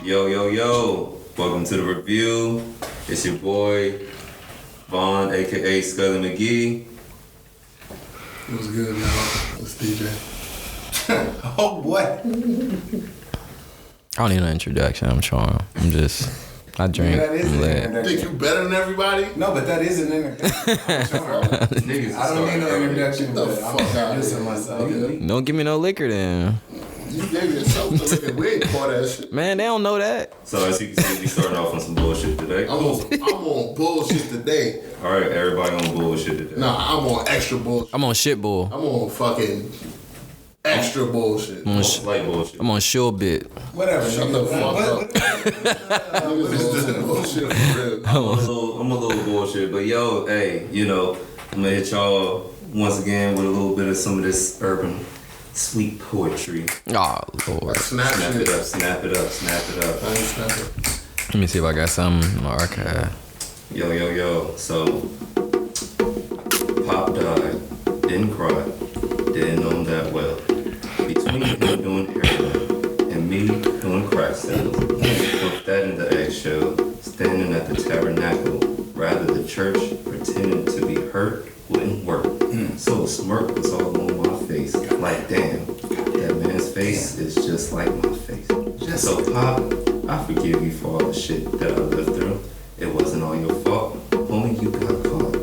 Yo. Welcome to the review. It's your boy, Vaughn, a.k.a. Scully McGee. It was good, y'all. It's DJ. Oh, what? I don't need no introduction. I'm trying. I drink. That is I'm an lit. introduction. Think you better than everybody? No, but that is an introduction. I'm sure. I don't need no introduction, Get the but fuck I'm out introducing of myself. here. Don't give me no liquor then. You gave yourself the liquor. We ain't pour that shit. Man, they don't know that. So as you can see, we started off on some bullshit today. I'm on bullshit today. All right, everybody on bullshit today. Nah, I'm on extra bullshit. I'm on shit bull. I'm on fucking extra bullshit. I'm on, Light bullshit. I'm on sure bit. Whatever. Shut the fuck up. Niggas is doing bullshit for real. I'm a little bullshit, but yo, hey, I'm gonna hit y'all once again with a little bit of some of this urban sweet poetry. Oh, Lord. Snap Snap shit. it up, snap it up, snap it up. I ain't snapping. Let me see if I got something in my archive. Yo. So, Pop died, didn't cry, didn't know him that well. Between him doing heroin and me doing crack sales, put that in the eggshell, standing at the tabernacle, rather the church, pretending to be hurt wouldn't work. So a smirk was all on my face, like damn, that man's face is just like my face. So Pop, I forgive you for all the shit that I lived through. It wasn't all your fault, only you got caught.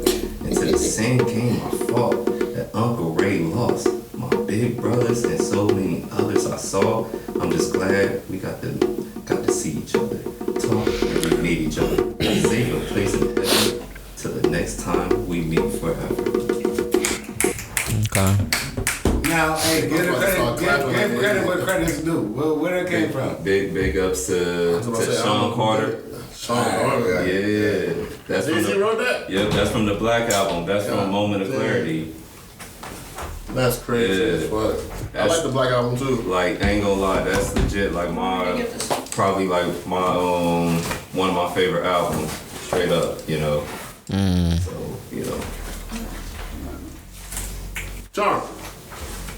And to the same came my fault that Uncle Ray lost. My big brothers and so many others I saw. I'm just glad we got to see each other, talk and we meet each other. Save your place in heaven till the next time we meet forever. Okay. Now, hey, give credit where credit's due. Where that came from? Big ups to Sean Carter. Sean Carter. Yeah. That's from Easy the, wrote that? Yep, that's from the Black Album. That's from Moment of Clarity. That's crazy as fuck. I like the Black Album too. Like, ain't gonna lie, that's legit. Like probably like my one of my favorite albums. Straight up, So, John,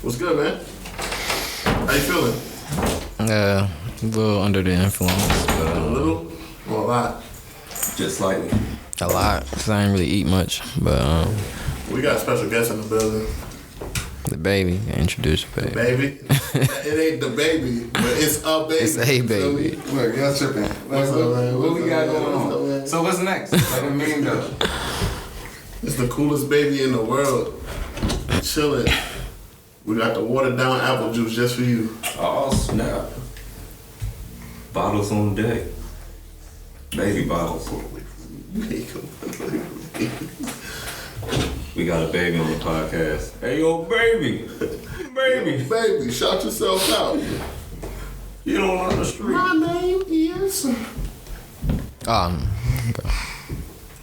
what's good, man? How you feeling? A little under the influence, but A little or a lot? just slightly. a lot. Cause I ain't really eat much. But We got a special guest in the building. the baby, introduce the baby. Baby. It ain't the baby, but it's a baby. It's a baby. Look, y'all tripping. What's up, man? What we got going What's up, on? man? So what's next? Let him mean go. It's the coolest baby in the world. Chilling. We got the watered down apple juice just for you. Oh, snap. Bottles on deck. Baby bottles. We got a baby on the podcast. Hey, yo, baby. Baby. Baby, shout yourself out. You don't run the street. My name is. Okay.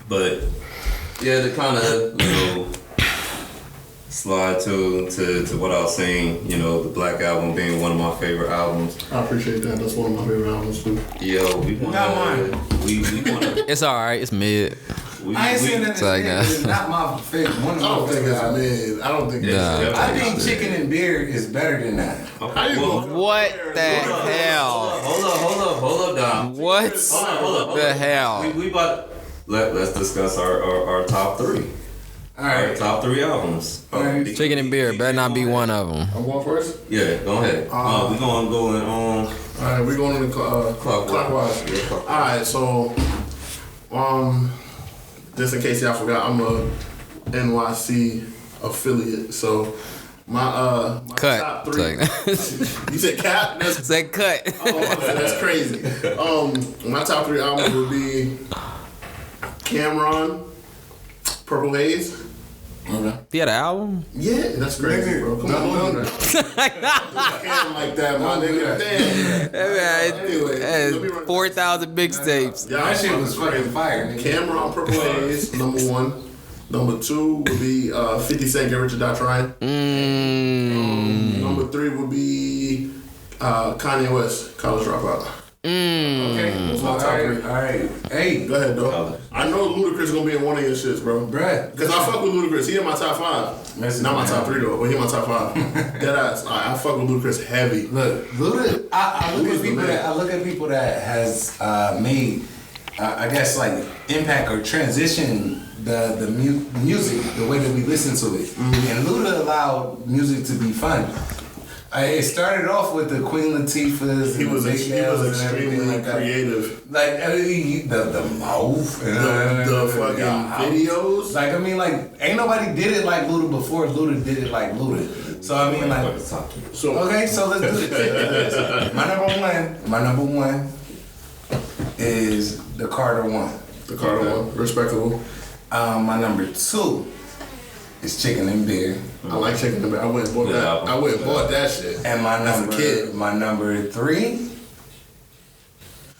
But, yeah, to kind of, slide to what I was saying, the Black Album being one of my favorite albums. I appreciate that. That's one of my favorite albums too. Yo, we want Not mine. to... We want to... It's alright. It's mid. I ain't saying that Sorry, guys. it's not my favorite. One of I don't my think favorite it's albums. mid. I don't think Nah. it's I think chicken and beer is better than that. How you gonna What the hell? Hold up, Dom. What Hold the up. hell? We about... Let's discuss our top three. All Our right. top three albums. All right. Chicken and beer better not be one of them. I'm going first? Yeah, go ahead. We're going to go in on... Alright, we're going in the clockwise. Yeah, clockwise. Alright, so just in case y'all forgot, I'm a NYC affiliate. So my Cut. top three. You said cap? That's Say cut. oh, that's crazy. My top three albums would be Cameron, Purple Haze. Okay. He had an album? Yeah, that's crazy, bro. Come on, don't Cam like that, my nigga. Damn. Anyway, let me run- 4,000 mixtapes. Yeah, That shit was fucking fire, nigga. Cameron, Purple Haze, number one. Number two would be 50 Cent, Get Rich or Die Trying. Number three would be Kanye West, College Dropout. Okay. What's my All top right. three? All right. Hey, Go ahead, though. I know Ludacris gonna be in one of your shits, bro. bruh. Because I fuck with Ludacris. He in my top 5. Listen, Not my man. top 3 though, but he in my top 5. Dead ass. I fuck with Ludacris heavy. Look, Luda. I look Luda's at the people man. that I look at people that has made, I guess, like impact or transition the music, the way that we listen to it. And Luda allowed music to be fun. It started off with the Queen Latifahs. He and was the Big Bells and everything extremely like that. creative. Like the mouth and The fucking videos. Like I mean, like ain't nobody did it like Luda before. Luda did it like Luda. So I mean, like So okay, so let's do this. My number one is the Carter one. the Carter one, respectable. My number 2 is Chicken and Beer. I like chicken and beer. I went and bought Good that. album. I went and bought that shit. And my number 3.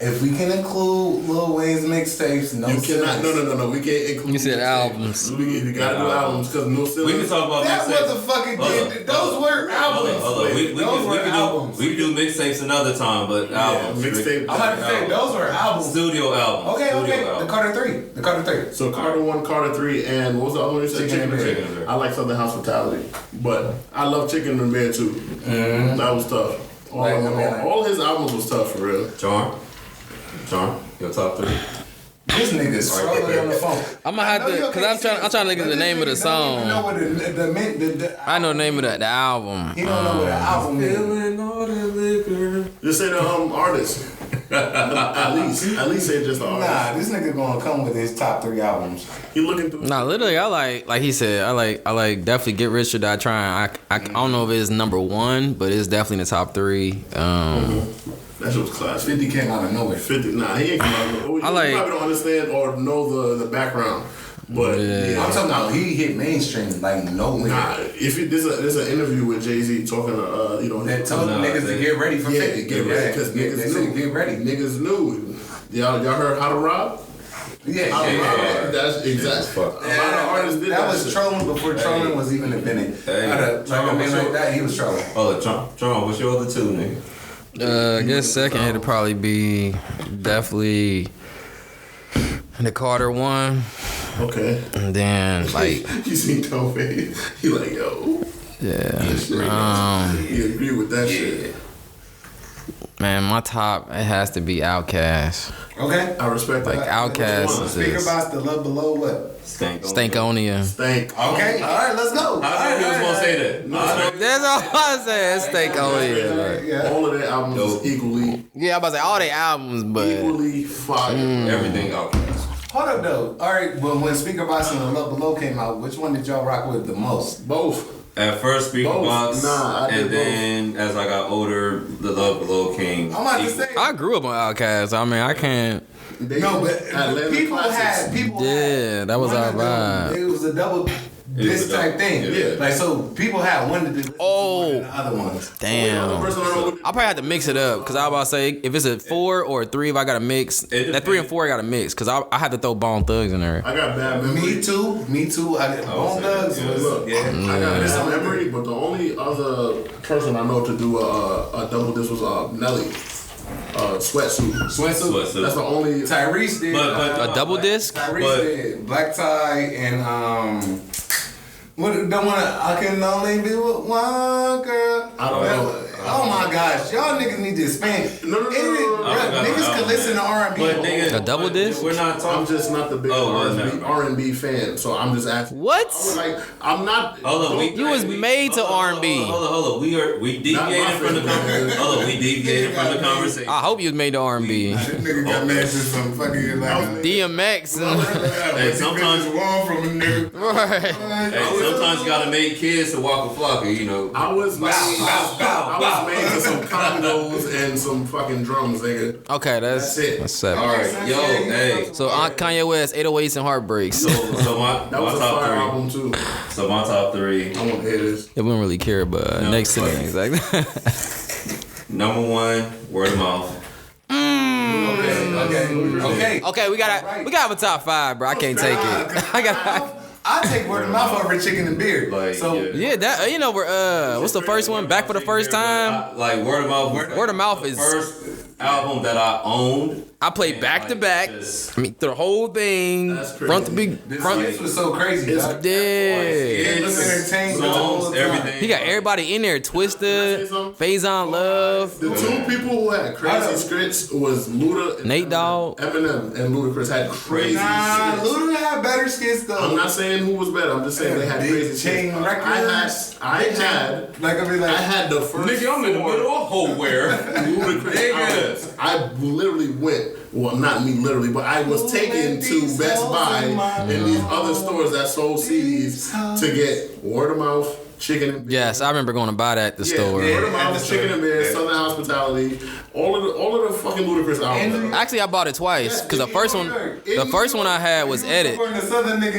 If we can include Lil Wayne's mixtapes, no. You cannot. No. We can't include. You said mixtapes. albums. You gotta do albums because no silly. We can talk about That mixtapes. motherfucking Hold did. on, Those hold were albums. Hold on. We Those were albums. can do mixtapes another time, but albums. mixtape. I'm about to say those were albums. Studio albums. Okay. Studio The albums. Carter 3. So Carter 1, Carter 3, and what was the other one you said? Chicken and Beer. Chicken and Beer. I like Southern Hospitality, but I love Chicken and Beer too. That was tough. All his albums was tough for real. John, your top 3. This nigga's scrolling on the phone. I'm gonna have to, cause I'm trying to look at the name of the song. I know the name of the album. He don't know what the album is. all the liquor. Just say the artist. At least say just the artist. Nah, this nigga gonna come with his top 3 albums. He looking through. Nah, literally, I like he said, I like definitely Get Rich or Die Trying. I don't know if it's number 1, but it's definitely in the top 3. That shit was class. 50 came out of nowhere. 50. Nah, he ain't come out. You like- probably don't understand or know the background, but Yeah. I'm talking about he hit mainstream like nowhere. nah. If you, there's an interview with Jay-Z talking to That told niggas to get ready for 50. get ready because They niggas said knew. get ready. Niggas knew. Y'all heard How to Rob? Yeah. How to Rob. That's exactly. A lot of artists did that. That was shit. trolling before trolling was even invented. Hey. Like a man like that, he was trolling. Oh, John, what's your other 2, nigga? I guess second it'd probably be definitely the Carter one, Okay. and then like You seen Toe Face? He like, yo. yeah, He agree with that shit. man, my top it has to be Outkast. Okay. I respect Like that. Outkast is Speaker box, the love below what? Stankonia. Stank. Okay. All right, let's go. I knew he was gonna say that. That's all I said. Stankonia. Yeah. All of their albums is equally Yeah, I'm about to say all they albums, but fire. Everything out. Hold up though. All right. Well, when Speaker box and the love below came out, which one did y'all rock with the most? Both. At first, Speaker Both. Box, Nah, I did and then as I got older, the Love Below came. I'm about to say. I grew up on Outkast. I mean, I can't. No, but Atlanta people classics. had people. Yeah, had that was one our of them. vibe. It was a double this a double, type thing. yeah. Like so, people had one to do. Oh. And the other ones. Damn. The person I know with- I'll probably have to mix it up because I was about to say if it's a 4 or a 3, if I got to mix that 3 and 4, I got to mix because I had to throw Bone Thugs in there. I got bad memory. Me too. I did Bone Thugs yeah. was. Look, I got bad memory, but the only other person I know to do a double disc was Nelly. Sweatsuit. Sweatsuit. That's the only. Tyrese did. But- A double disc? Tyrese but- did Black Tie and what don't wanna I can only be with one girl. I don't know. Oh my gosh, y'all niggas need to expand. No. Niggas can listen to R&B. But nigga, A double disc? We're not I'm talking. just not the big R&B fan, so I'm just asking. What? I was like, I'm not. Hold on, You was made to R&B. Hold on. We deviated from the conversation. Hold on, we deviated from the conversation. I hope you was made to R&B. This nigga got mad to some fucking like DMX. Hey, sometimes, wrong from a nigga. Right. hey, sometimes you gotta make kids to walk a flocker, you know. I was made to some congos and some fucking drums, nigga. Okay, that's it. That's 7. All right, yo, hey. So Kanye West, 808s and Heartbreaks. So my That was a top fire 3. album too. So my top 3. I want to hear this. It wouldn't really care, but No, next to fuck me, exactly. Number 1, word of mouth. Okay. Okay, we gotta have a top 5, bro. I can't take it. I got. I take word of mouth over chicken and beer. Like, so Yeah, that we're what's the first one? Back for the first time. Like word of mouth. Word of mouth is first. album that I owned. I played back to back. I mean, the whole thing. That's crazy. Front to big. This was so crazy. Dog. Yeah. Songs, everything. He got everybody in there. Twisted, Faison Love. The two people who had crazy skits was Luda and Nate Dogg. Eminem and Ludacris had crazy Nah, skits. Luda had better skits though. I'm not saying who was better. I'm just saying they had Big crazy Chain skits. Records. I had like I had the first Nigga, I'm in the four middle of wholeware. Ludacris Nigga. albums. I literally went. Well, not me literally, but I was taken to Best Buy and these other stores that sold CDs to get Word of Mouth, Chicken and Beer. Yes, I remember going to buy that at the Yeah, store. Word of At Mouth, the Chicken store. and Beer, Yeah. Southern Hospitality, all of the fucking Ludacris albums. Actually, I bought it twice because the In first New one, York. the first one I had was Edit. Supporting the Southern nigga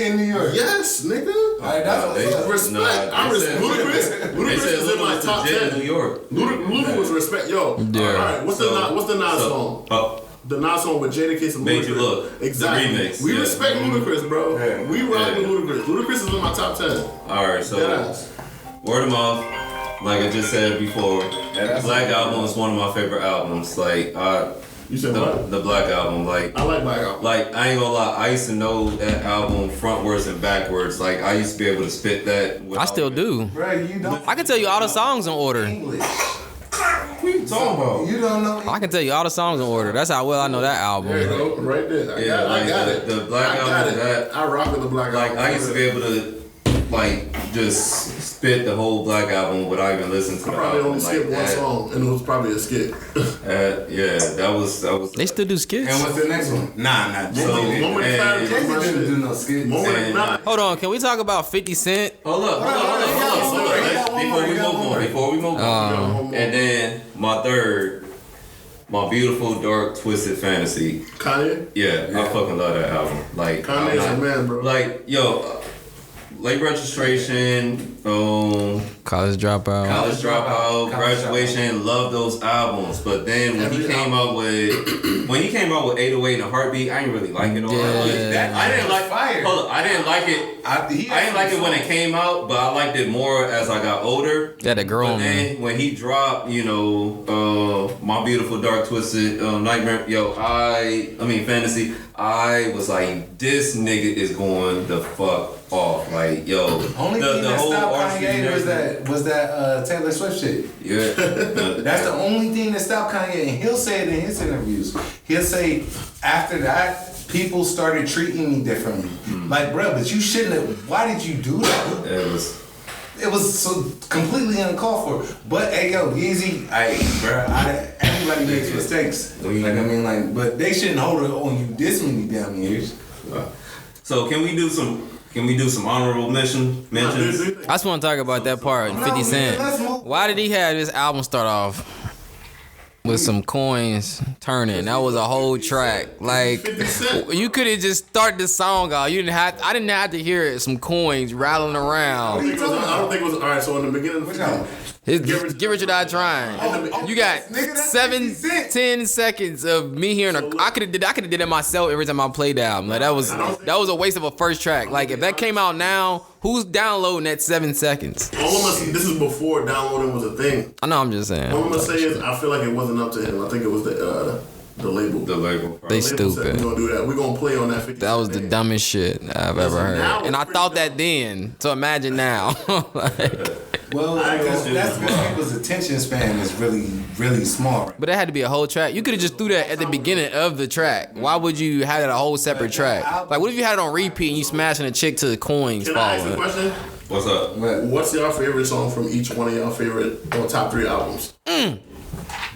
in New York. Yes, nigga. Alright, that's Respect. Nah, I they respect said- Ludacris. They Ludacris said is in my Ludacris top legit in 10. New York. Luda was respect. Yo, Yeah. all right. What's the Nas song? The Nas song with Jadakiss and Ludacris. Made You Look. Exactly. The remix, We yeah. respect Ludacris, bro. Yeah. We ride Yeah. with Ludacris. Ludacris is in my top 10. Alright, so Deadass. Word of Mouth, like I just said before, that's Black Album is one of my favorite albums. Like You said what? the Black Album, like I like Black Album. Like, I ain't gonna lie, I used to know that album frontwards and backwards. Like, I used to be able to spit that. I still do. Bro, you don't. I can tell you all the songs in order. English. What you talking about? You don't know. I can tell you all the songs in order. That's how well I know that There you album. go, right there. Yeah, I got like it. the Black I got Album, it. that- I rock with the Black Like, Album. I used to be able to, like, just spit the whole Black Album without even listening to I the probably album. only Like skipped one that. song, and it was probably a skit. Yeah, that was. They still do skits. And what's the next one? Nah. So, Moment of clarity and- was my Jay-Z didn't do shit. no skits. Moment of And- clarity. Hold on, can we talk about 50 Cent? Hold up. Before we move on. And then my third, my beautiful dark twisted fantasy. Kanye? Yeah, I fucking love that album. Like Kanye's a man, bro. Like late registration, College Dropout. college dropout, graduation. Love those albums. But then when he came out with 808 and a Heartbeat, I didn't really like it all. Yeah. I didn't like fire. Hold up, I didn't like it. I didn't like it when it came out, but I liked it more as I got older. Yeah, the girl But on then when he dropped, My Beautiful Dark Twisted Nightmare, Fantasy, I was like, this nigga is going the fuck off. Like, yo, Only thing that stopped Kanye was that Taylor Swift shit. Yeah. That's the only thing that stopped Kanye, and he'll say it in his interviews. He'll say, after that, people started treating me differently. Like, bro, but you shouldn't have. Why did you do that? It was so completely uncalled for. But hey, yo, Yeezy, everybody makes mistakes. But they shouldn't hold it on you this many damn years. So can we do some honorable mentions? I just want to talk about that part. 50 Cent. Why did he have this album start off with some coins turning? That was a whole track. Like, you could have just started the song out. I didn't have to hear it. Some coins rattling around. I don't think it was. All right, so in the beginning, Get Rich or Die Trying. You got 7-10 seconds of me hearing I could have did it myself every time I played the album. Like that was a waste of a first track. Like if that came out now, who's downloading that 7 seconds? This is before downloading was a thing. I know, I'm just saying. All I'm gonna say is I feel like it wasn't up to him. I think it was the label. The label. They The label said, stupid. we're gonna do that. We're gonna play on that 50. That was the dumbest shit I've ever heard. now And I it's thought pretty that then. So imagine now. Well, that's because people's attention span is really, really small. But that had to be a whole track. You could have just threw that at the beginning of the track. Why would you have it a whole separate track? Like, what if you had it on repeat and you smashing a chick to the coins Can I ask you a falling? question? What's up? What's your favorite song from each one of y'all favorite or top 3 albums?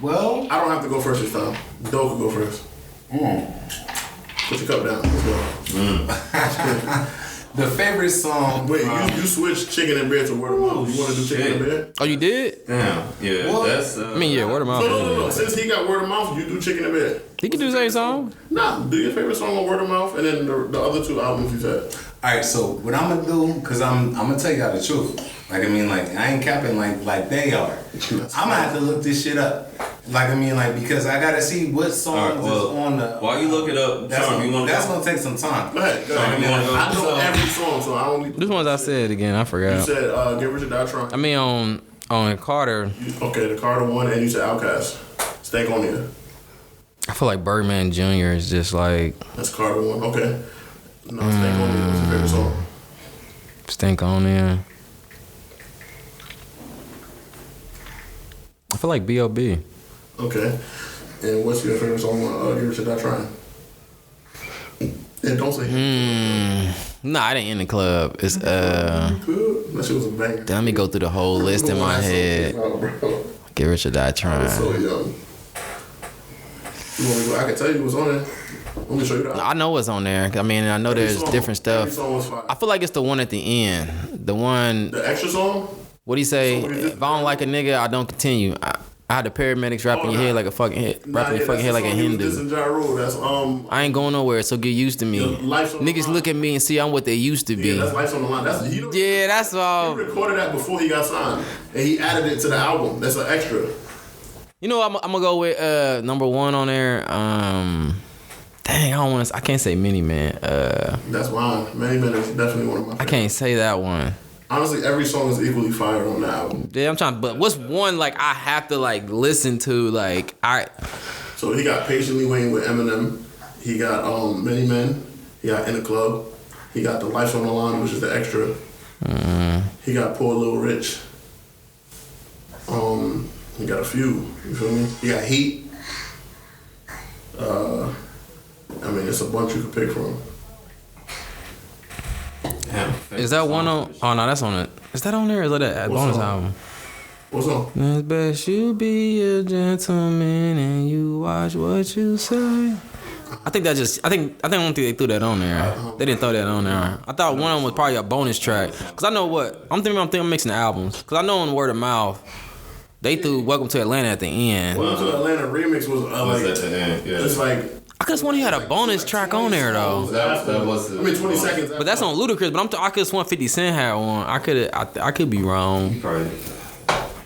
Well, I don't have to go first this time. Doe could go first. Put your cup down. Let's go. the favorite song. Wait, you switched Chicken and Beer to Word of Mouth. You want to do Chicken and Beer? Oh, you did? Damn. Yeah. What? That's. I mean, yeah, word of mouth. No. Since he got Word of Mouth, you do Chicken and Beer. He can do the same song. Nah, do your favorite song on Word of Mouth and then the other 2 albums you said. All right, so what I'm gonna do, cause I'm gonna tell y'all the truth. I ain't capping like they are. I'm gonna have to look this shit up. Because I gotta see what songs is on the. While you look it up, That's Charm, gonna take some time. Go ahead. I know every song, so I don't need to. This one's I said again. I You forgot. said Get Rich or Die Trying. I mean, on Carter. Okay, the Carter one, and you said Outkast. Stank on here. I feel like Birdman Jr. is just like That's Carter one. Okay. No, Stank on here was your favorite song. Stink on there. I feel like B.O.B. Okay. And what's your favorite song on Give It Should I Try? And don't say Nah, it ain't in the club. It's That shit was a banger. let me go through the whole list in my head. Bro. Give It Should Die I was Trying. so young. You want me to go? I can tell you what's on there. Let me show you that. I know what's on there. I mean, I know there's different Every stuff. song was fire. I feel like it's the one at the end. The one, The extra song? what he say? If I don't like a nigga, I don't continue. I had the paramedics rapping your head like a fucking head, rapping your fucking head like a Hindu. That's I ain't going nowhere, so get used to me. Life's on the Niggas Line. look at me and see I'm what they used to be. Yeah, that's Life's on the Line. That's Yeah, that's all. He recorded that before he got signed, and he added it to the album. That's an extra. You know, I'm gonna go with number one on there. Dang, I can't say Mini Man. That's mine. Many Men is definitely one of my favorites. I can't say that one. Honestly, every song is equally fire on the album. Yeah, I'm trying. But what's one like I have to like listen to? Like So he got Patiently Waiting with Eminem. He got Many Men. He got In the Club. He got The Life's on the Line, which is the extra. He got Poor Little Rich. He got a few. You feel me? He got Heat. I mean, it's a bunch you could pick from. is that one on? Oh no, that's on it. Is that on there? Or is that a What's bonus on? album? What's up? It's best you be a gentleman and you watch what you say. I think I don't think they threw that on there. They didn't throw that on there. I thought one of them was probably a bonus track. Cause I know what I'm thinking I'm mixing the albums. Cause I know on Word of Mouth they threw Welcome to Atlanta at the end. Welcome to Atlanta remix was like at the end, yeah. just like I could have sworn he had a bonus track on there though. That was the. I mean 20 seconds. But that's on Ludacris. But I could have sworn 50 Cent had one. I could be wrong. Probably.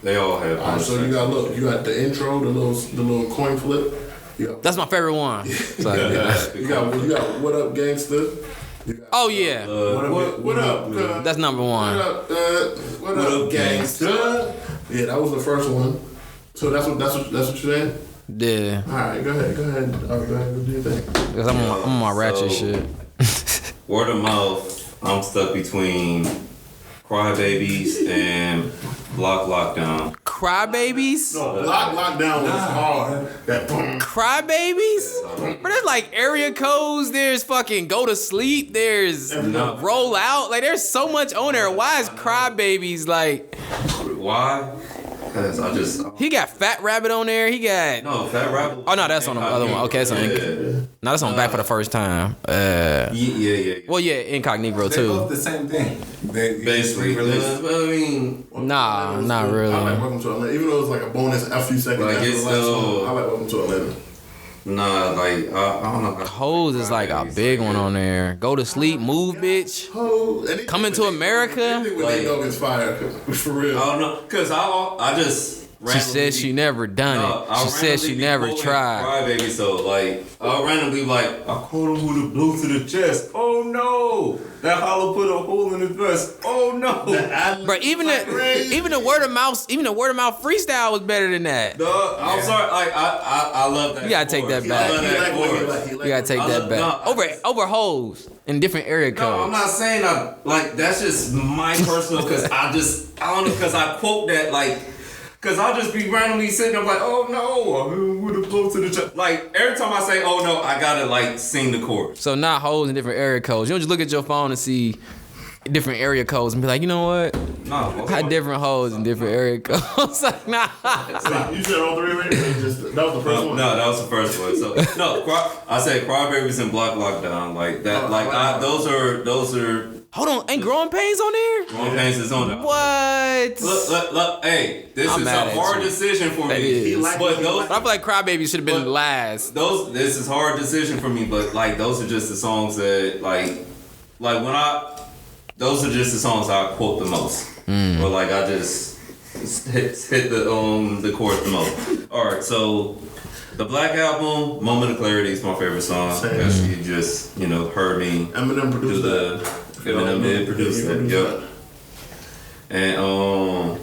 They all have. Alright, so you got the intro, the little coin flip. You got, That's my favorite one. So, you got What Up Gangsta. You got, oh yeah, what up? that's number one. What up, gangsta? Yeah, that was the first one. So that's what you're saying. Yeah, All right, go ahead. Go ahead. Do your thing. because I'm on my ratchet shit. Word of mouth. I'm stuck between Crybabies and Block Lockdown. Crybabies? No, Lockdown was hard. That boom. Crybabies? But there's like area codes, there's fucking Go to Sleep, there's No. Roll Out. Like there's so much on there. Why is Crybabies like Why? Because I just. he got Fat Rabbit on there, he got No, Fat Rabbit. oh no, that's on the other one. Okay, that's on Yeah. no, that's on Back for the First Time. Yeah. Well yeah, Incognito They both too. the same thing. They Basically, released. I mean, Nah, not really. I like Welcome to Atlanta, even though it was like a bonus a few seconds Like, after it's the last still- song. I like Welcome to Atlanta. nah, like I don't know. Hoes is like a big one on there. Go to Sleep, Move Bitch. Oh, Coming to America? Anything with Nate Dogg is fire, for real. I don't know, cause I just. She said she never done it. She said she never tried. Crybaby, so like I'll randomly like I caught him with a blow to the chest. Oh no, that hollow put a hole in his vest. Oh no, But even the word of mouth freestyle was better than that. Dog, I'm sorry. Like I love that. You gotta take that chorus. back. I love that chorus. You gotta take that back. Over hoes in different area No, I'm codes. not saying like that's just my personal because I don't know because I quote that like. Cause I'll just be randomly sitting there like, oh no, I'm with a blow to the chest. Like every time I say, oh no, I gotta like sing the chorus. So not hoes in different area codes. You don't just look at your phone and see different area codes and be like, you know what? No, I had different hoes in different area codes. Like nah. You said all three already? That was the first one? No, that was the first one. So no, I said Crybabies and Block Lockdown. Like that. Those are. Hold on, ain't Growing Pains on there? Growing Pains is on there. What? Look, hey, this I'm is mad a at hard you. decision for That me. is. But those, I feel like Crybaby should have been last. this is hard decision for me. But like, those are just the songs that like those are just the songs I quote the most. Or like I just hit the chorus the most. All right, so. The Black Album, Moment of Clarity is my favorite song because you just, heard me Eminem do produced the Eminem did produce that. Yep. And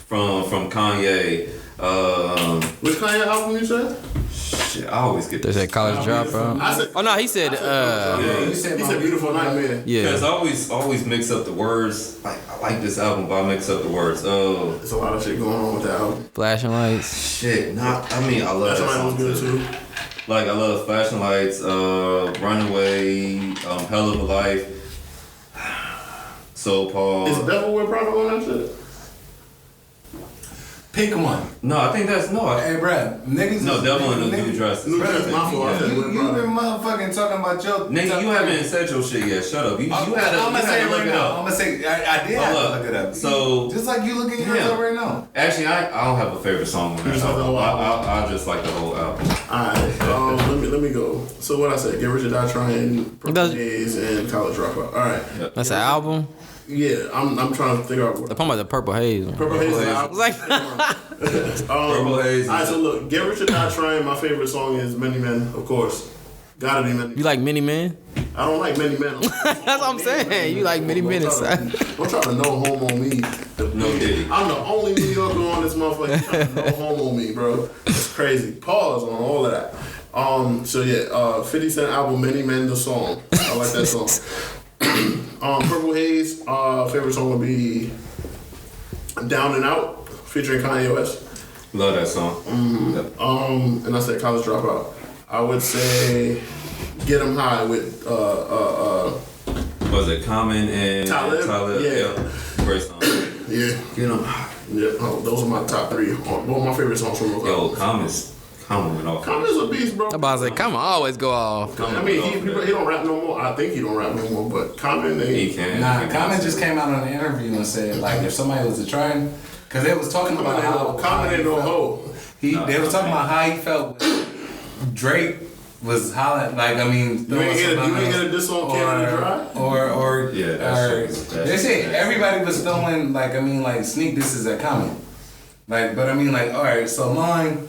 from Kanye, Which Kanye album you said? Shit, I always get They said College Dropout. I said, Oh no, he said he said Beautiful Nightmare. Because yeah. I always mix up the words. Like I like this album, but I mix up the words. There's a lot of shit going on with that album. Flashing lights. Shit. I mean, I love That's that why it was song good too. too. Like I love Flashing Lights, Runaway, Hell of a Life, Soul Paul. Is Devil Wear Prada on that shit? Pick one. No, I think that's no. Hey, bruh, niggas. No, Devil in the New Dresses. New Dresses, my fault. I said You Wear been Prada. motherfucking talking about your. Nigga, you haven't said your shit yet. Shut up. You had to, I'm gonna say it look right it now. up. I'm gonna say I did have to look it up. So Just like you looking yours Yeah. up right now. actually, I don't have a favorite song on that just like the album. whole album. I just like the whole album. Alright, let me go. So what I said, Get Rich or Die Trying, Purple Does- Haze, and College Dropout. Alright. That's an album. Yeah, I'm trying to figure out what They're talking about the Purple Haze one. Purple Haze is an Haze. album. Like Purple Haze is- Alright, so look, Get Rich or Die Trying, my favorite song is Many Men, of course. Gotta be Many Men. you like Mini Man? I don't like Many Men. That's what I'm saying. You like Many Men inside. Don't try to no homo me. No Diddy. I'm the only New Yorker on this motherfucker. Trying to no homo me, bro. It's crazy. Pause on all of that. So yeah, 50 Cent album Many Men the song. I like that song. Purple Haze, favorite song would be Down and Out featuring Kanye West. Love that song. Yep. And I said College Dropout. I would say Get 'Em High with Was it Common and Talib? Yeah. Yep. Great song. yeah. You know, Yeah, those are my top three. One of my favorite songs from those yo, albums. Common went off. Common's a beast, bro. I'm about to say, come on, always go off. I mean, he don't rap no more. I think he don't rap no more, but Common, He can. Nah, He Common can. just came out on an interview and said like if somebody was to try him, because they was talking about how Common ain't no hoe. they was talking about how he felt. Drake was hollering like I mean. You ain't get a diss on Canada Dry? Or Yeah, that or shit was- they said everybody was throwing like I mean like sneak disses at Common, like but I mean like all right so mine.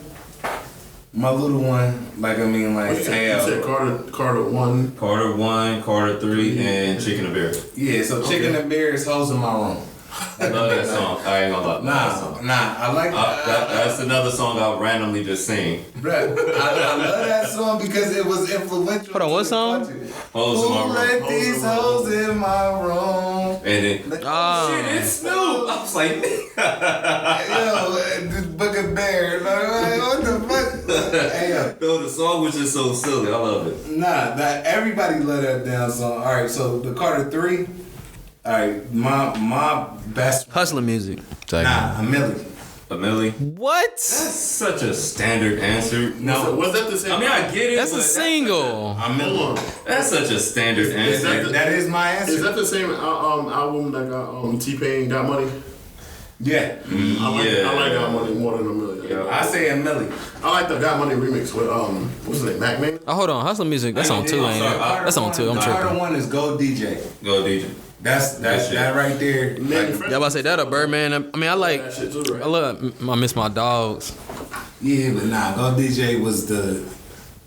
My little one, like I mean, like You said Carter 1. Carter 1, Carter 3, and Chicken and Beer. yeah. So chicken and beer is hoes in my room. I love that song. I ain't gonna lie. Love that song. I like That's another song I'll randomly just sing. Bruh, I love that song because it was influential. Hold on, what to the song? country. Hoes in my Who room. let these hoes in my room? And then, Ah. shit, it's Snoop. I was like, Yo, this Book of Bear. Like, what the fuck? Hey, yo. yo, the song was just so silly. I love it. Nah, that everybody love that damn song. All right, so the Carter 3. All right, my best. Hustler music. Nah, a Millie. A Millie. What? That's such a standard answer. No, Was that the same? I mean, I get it. That's but a single. a Hold Millie. on. That's such a standard Is that answer. the- That is my answer. Is that the same album that got T-Pain Got Money? Yeah, I like Got Money more than A Million. Yeah. I say a Millie. I like the Got Money remix with what's his name, Mac Man. Oh, hold on. Hustler music. That's on two, ain't it? That's on two. I'm Carter tripping. 1 is Go DJ. Go DJ. That's shit. that right there. Nigga, Like, Yeah, about to say that a Birdman. I mean, I like. that shit too, right? I love. I miss my dogs. yeah, but nah, Go DJ was the.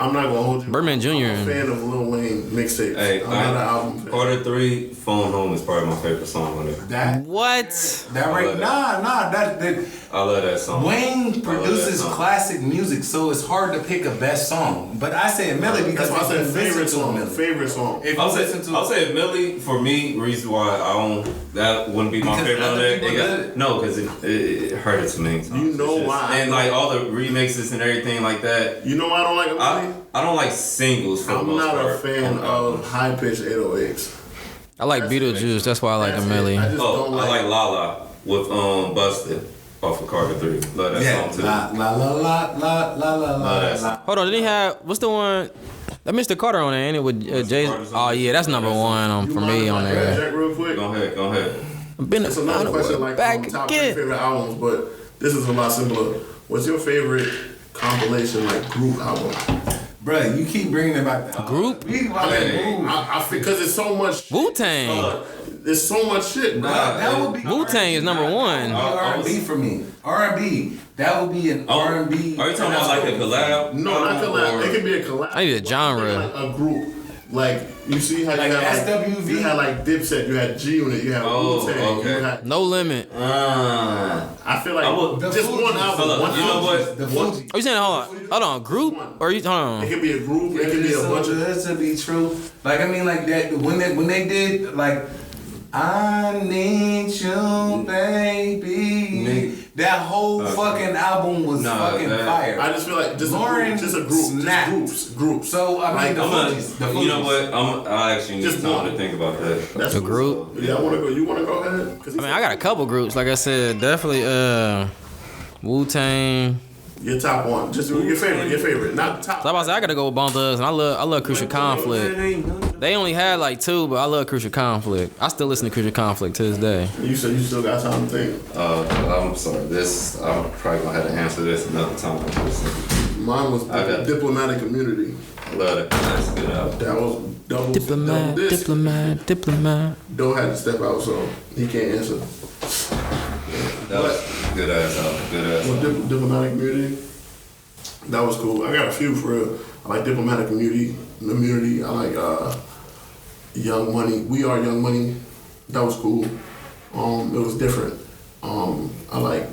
I'm not gonna hold you. Birdman Jr. I'm a fan of Lil Wayne mixtapes. Hey, I'm not an album fan. Carter 3, Phone Home is probably my favorite song on it. That What? that right? Nah, that I love that song. Wayne produces song. classic music, so it's hard to pick a best song. But I say a Millie because That's why I said if you favorite listen to a song. Millie. Favorite song. If you I'll listen to say Millie for me. Reason why I don't that wouldn't be my Because favorite on other there. people did it. No, because it hurt it to me. You know why? And like all the remixes and everything like that. You know why I don't like a Millie? I don't like singles for the I'm most not part. a fan of high pitched 808s. I like Beetlejuice. That's why I like That's it. Amelie. I just Oh, don't I like Lala with Busted off of Carter 3. Love that yeah, song too. la la la la la la la la. that la. Hold on. Did he have? What's the one? That Mr. Carter on there, ain't it? With Jay. Carter's on Oh there. yeah, that's number one You for mind me if on I there. Check real quick. Go ahead. I've been It's another question like back top three again. favorite albums, but this is a lot simpler. What's your favorite compilation like group album? Bruh, you keep bringing it back. Group? We about to Hey. move. I because it's so much. Wu Tang. There's so much shit, bro. That would be Wu Tang is number one. R&B for me. R&B. That would be an R&B. Are you talking about like a collab? No, not collab. Or- It could be a collab. I need a genre. Like a group. Like you see how Like you had SWV? you had like Dipset, you had G Unit, you had Wu-Tang, okay. you had. No Limit. I feel like just Fugees. one album. Hold on, One you know Fugees. what? The Fugees. Are you saying hold on, group? Or you hold on? It could be a group. It could be a so bunch of. good to be true. Like I mean, like that when they did like, I need you, baby. That whole fucking album was fucking fire. I just feel like just Lauren a group, snapped. just groups. So I mean, Like, the I'm not, Fugees, the you know Fugees. what? I actually need Just time one. to think about that. That's The what- group? Yeah, I want to go. You want to go ahead? I mean, I got a couple groups. Like I said, definitely Wu-Tang. Your top one, just your favorite, not the top. So I gotta go with Bone Thugs, and I love Crucial Conflict. They only had like 2, but I love Crucial Conflict. I still listen to Crucial Conflict to this day. You said you still got time to think. I'm sorry. I'm probably gonna have to answer this another time. Mine was Diplomatic Community. I love it. That's a good album. That was double Diplomat. Doe had to step out, so he can't answer. That was a good ass album. Good ass album. Diplomatic Community. That was cool. I got a few for real. I like Diplomatic Community. I like Young Money. We Are Young Money. That was cool. It was different. I like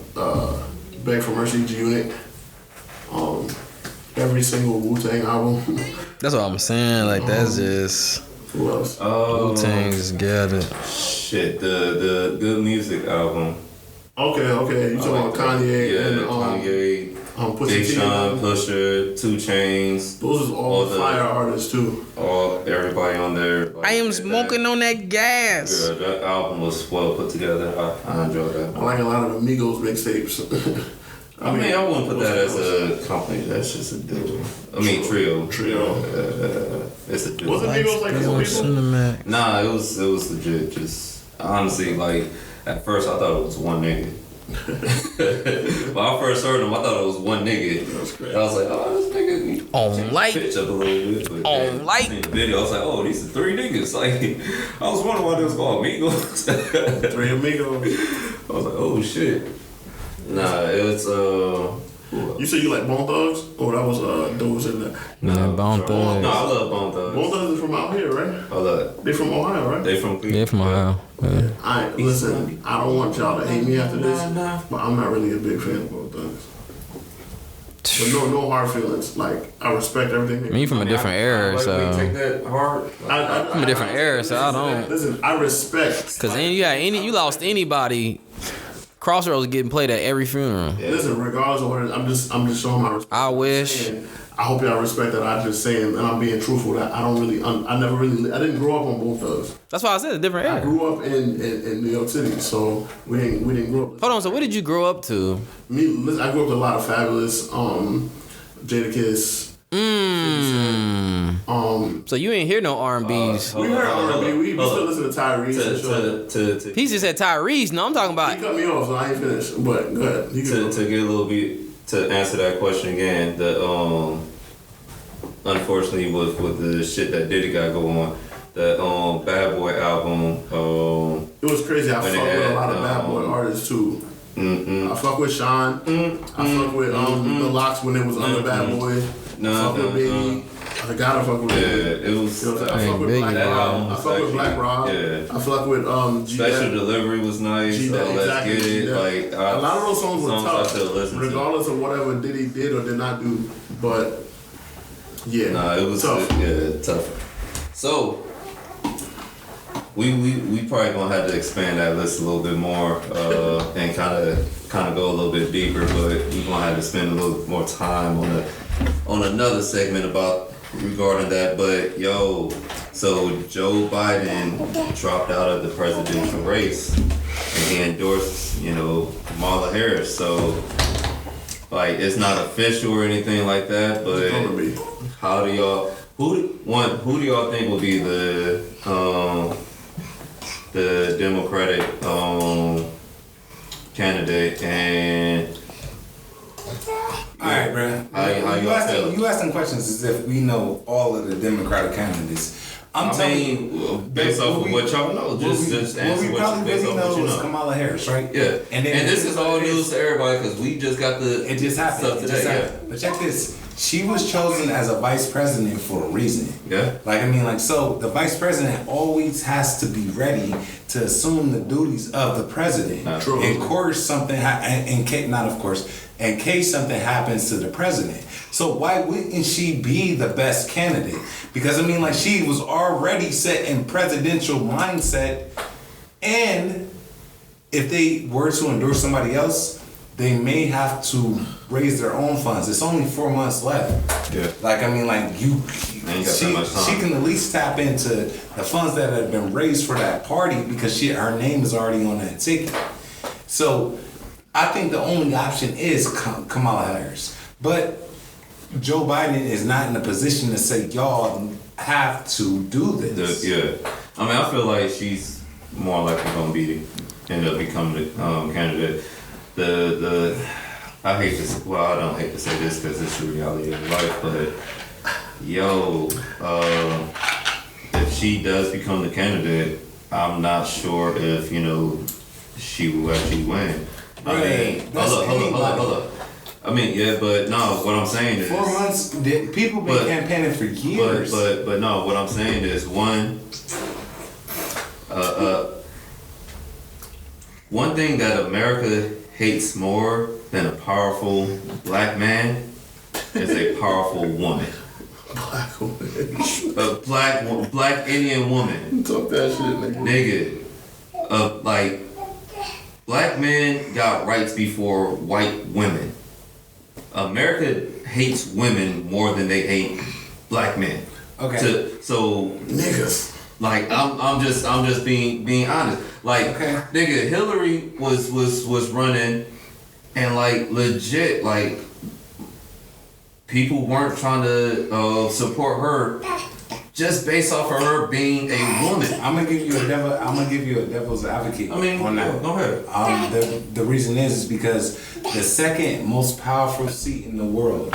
Beg for Mercy, G Unit. Every single Wu-Tang album. That's what I'm saying. Like that's just Who else? Wu-Tang just got it. Shit, the Good Music album. Okay. You talking about Kanye Yeah, and Kanye, Pusha Big T. Sean, Pusha, 2 Chainz. Those is all fire artists too. Everybody on there. Like, I am smoking on that gas. Yeah, that album was well put together. I enjoyed that. I like a lot of the Migos mixtapes. I mean, I wouldn't put that as a company. That's just a duo. I mean, trio. It's a duo. Wasn't Migos like 4 people? Nah, it was legit. Just honestly, like at first I thought it was one nigga. When I first heard him, I thought it was one nigga. That's crazy. I was like, oh, this nigga On light. pitch up a little bit. But On then light. I seen the video. I was like, oh, these are 3 niggas. Like, I was wondering why they was called Migos. 3 Amigos. I was like, oh shit. Nah, it was You said you like Bone Thugs? Oh, that was those in there. Yeah, Bone No, I Thugs. love Bone Thugs. Bone Thugs is from out here, right? I love it. They from Ohio, right? They from Yeah, from Ohio. Yeah. Listen, I don't want y'all to hate me after this, but I'm not really a big fan of Bone Thugs. But no hard feelings. Like, I respect everything. Me from a different era, Like, we take so that hard. from a different era, so I don't. Listen, I respect. Cause then you lost anybody. Crossroads getting played at every funeral. Listen, regardless of what it is, I'm just showing my respect. I wish. And I hope y'all respect that. I'm just saying, and I'm being truthful that I didn't grow up on both those. That's why I said a different I era. grew up in New York City, so we didn't grow up. Hold on, so what did you grow up to? Listen, I grew up with a lot of Fabulous, Jadakiss. So you ain't hear no R&B's. We heard R&B. We still listen to Tyrese and shit. He just said Tyrese. No, I'm talking He about. cut me off, so I ain't finished. But go ahead. You can To get a little bit to answer that question again, the unfortunately with the shit that Diddy got going on, the Bad Boy album. It was crazy. I fuck with a lot of Bad Boy artists too. I fuck with Sean. I fuck with the Locks when it was under Bad Boy. I fuck with Biggie. I gotta fuck with Biggie. It was. I fuck with Black Rob. I fuck with Black Rob. Yeah. I fuck with G. Special Delivery was nice. G-Dep, Let's exactly, get it. G-Dep. Like A lot of those songs were I still tough, listen regardless of whatever Diddy did or did not do. But yeah, Nah, it was tough. tough. So we probably gonna have to expand that list a little bit more and kind of go a little bit deeper, but we gonna have to spend a little more time on another segment regarding that. But so Joe Biden dropped out of the presidential race and he endorsed, Kamala Harris. So like it's not official or anything like that, but Gonna be. how do y'all who do y'all think will be the Democratic candidate and Alright, bro. How y'all feel? You asking questions as if we know all of the Democratic candidates. I'm telling you, based off of what y'all know, just answer what we probably based really off what know you is know. Kamala Harris, right? Yeah, And this is all news to everybody because we just got the It just happened. stuff It today. just Yeah. happened. But check this. she was chosen as a vice president for a reason. Yeah. Like, I mean, like, so the vice president always has to be ready to assume the duties of the president. True. In course something, in case something happens to the president. So why wouldn't she be the best candidate? Because I mean, like, she was already set in presidential mindset, and if they were to endorse somebody else, they may have to raise their own funds. It's only 4 months left. Yeah. Like, I mean, like, she can at least tap into the funds that have been raised for that party because her name is already on that ticket. So I think the only option is Kamala Harris. But Joe Biden is not in a position to say, y'all have to do this. I mean, I feel like she's more likely going to end up becoming the candidate. I hate to, well, I don't hate to say this because it's the reality of life, but if she does become the candidate, I'm not sure if, she will actually win. I mean, hold up. I mean, yeah, but no, what I'm saying is 4 months, people been campaigning for years. But no, what I'm saying is one thing that America hates more than a powerful black man is a powerful woman. Black woman. A black Indian woman. Talk that shit, nigga. Nigga. Like, black men got rights before white women. America hates women more than they hate black men. Okay. So niggas. Like, I'm just being honest. Like, nigga, Hillary was running, and like, legit, like, people weren't trying to support her just based off of her being a woman. I'm gonna give you a devil's advocate. I mean, on that. Go ahead. The reason is because the second most powerful seat in the world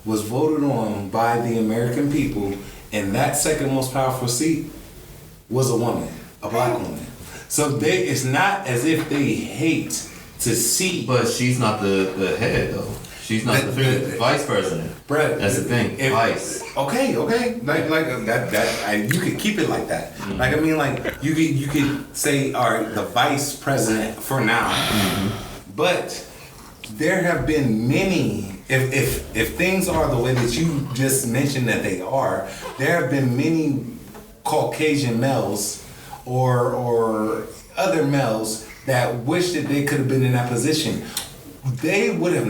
was voted on by the American people, and that second most powerful seat was a woman, a black woman. So it's not as if they hate to see. But she's not the head though. She's not the vice president. Bruh, that's the thing. Vice. Okay. Like that. You could keep it like that. Mm-hmm. Like, I mean, like, you could say, all right, the vice president for now. Mm-hmm. But there have been many. If things are the way that you just mentioned that they are, there have been many Caucasian males or other males that wish that they could have been in that position. They would have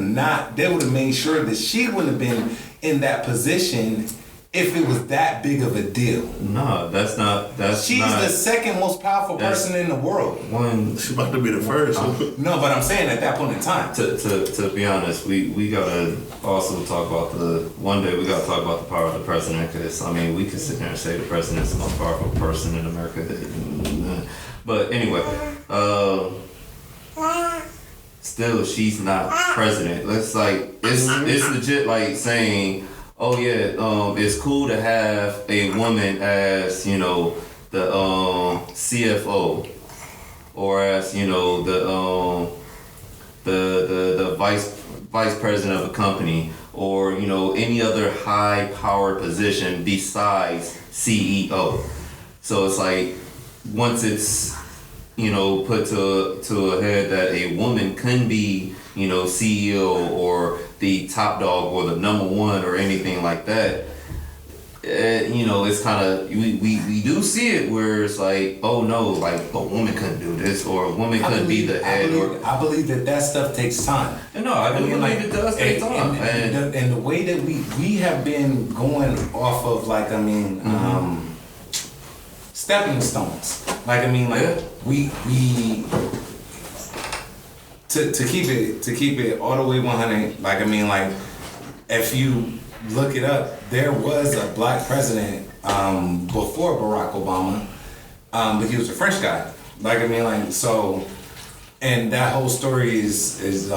made sure that she would have been in that position if it was that big of a deal. No, she's the second most powerful person in the world. She's about to be the first. No, but I'm saying at that point in time. To be honest, we gotta also talk about one day we gotta talk about the power of the president, because I mean, we could sit there and say the president's the most powerful person in America. But anyway, still, she's not president. It's like it's legit like saying, oh yeah, it's cool to have a woman as, the CFO, or as, the vice president of a company, or any other high power position besides CEO. So it's like, once it's put to a head that a woman can be, CEO or the top dog or the number one or anything like that, it's kind of, we do see it where it's like, oh no, like, a woman couldn't do this, or a woman couldn't be the head. I believe that stuff takes time. No, I believe it does take time. And the way that we have been going off of, like, stepping stones. Like, we to keep it all the way 100. Like, if you look it up, there was a black president before Barack Obama, but he was a French guy. So, and that whole story is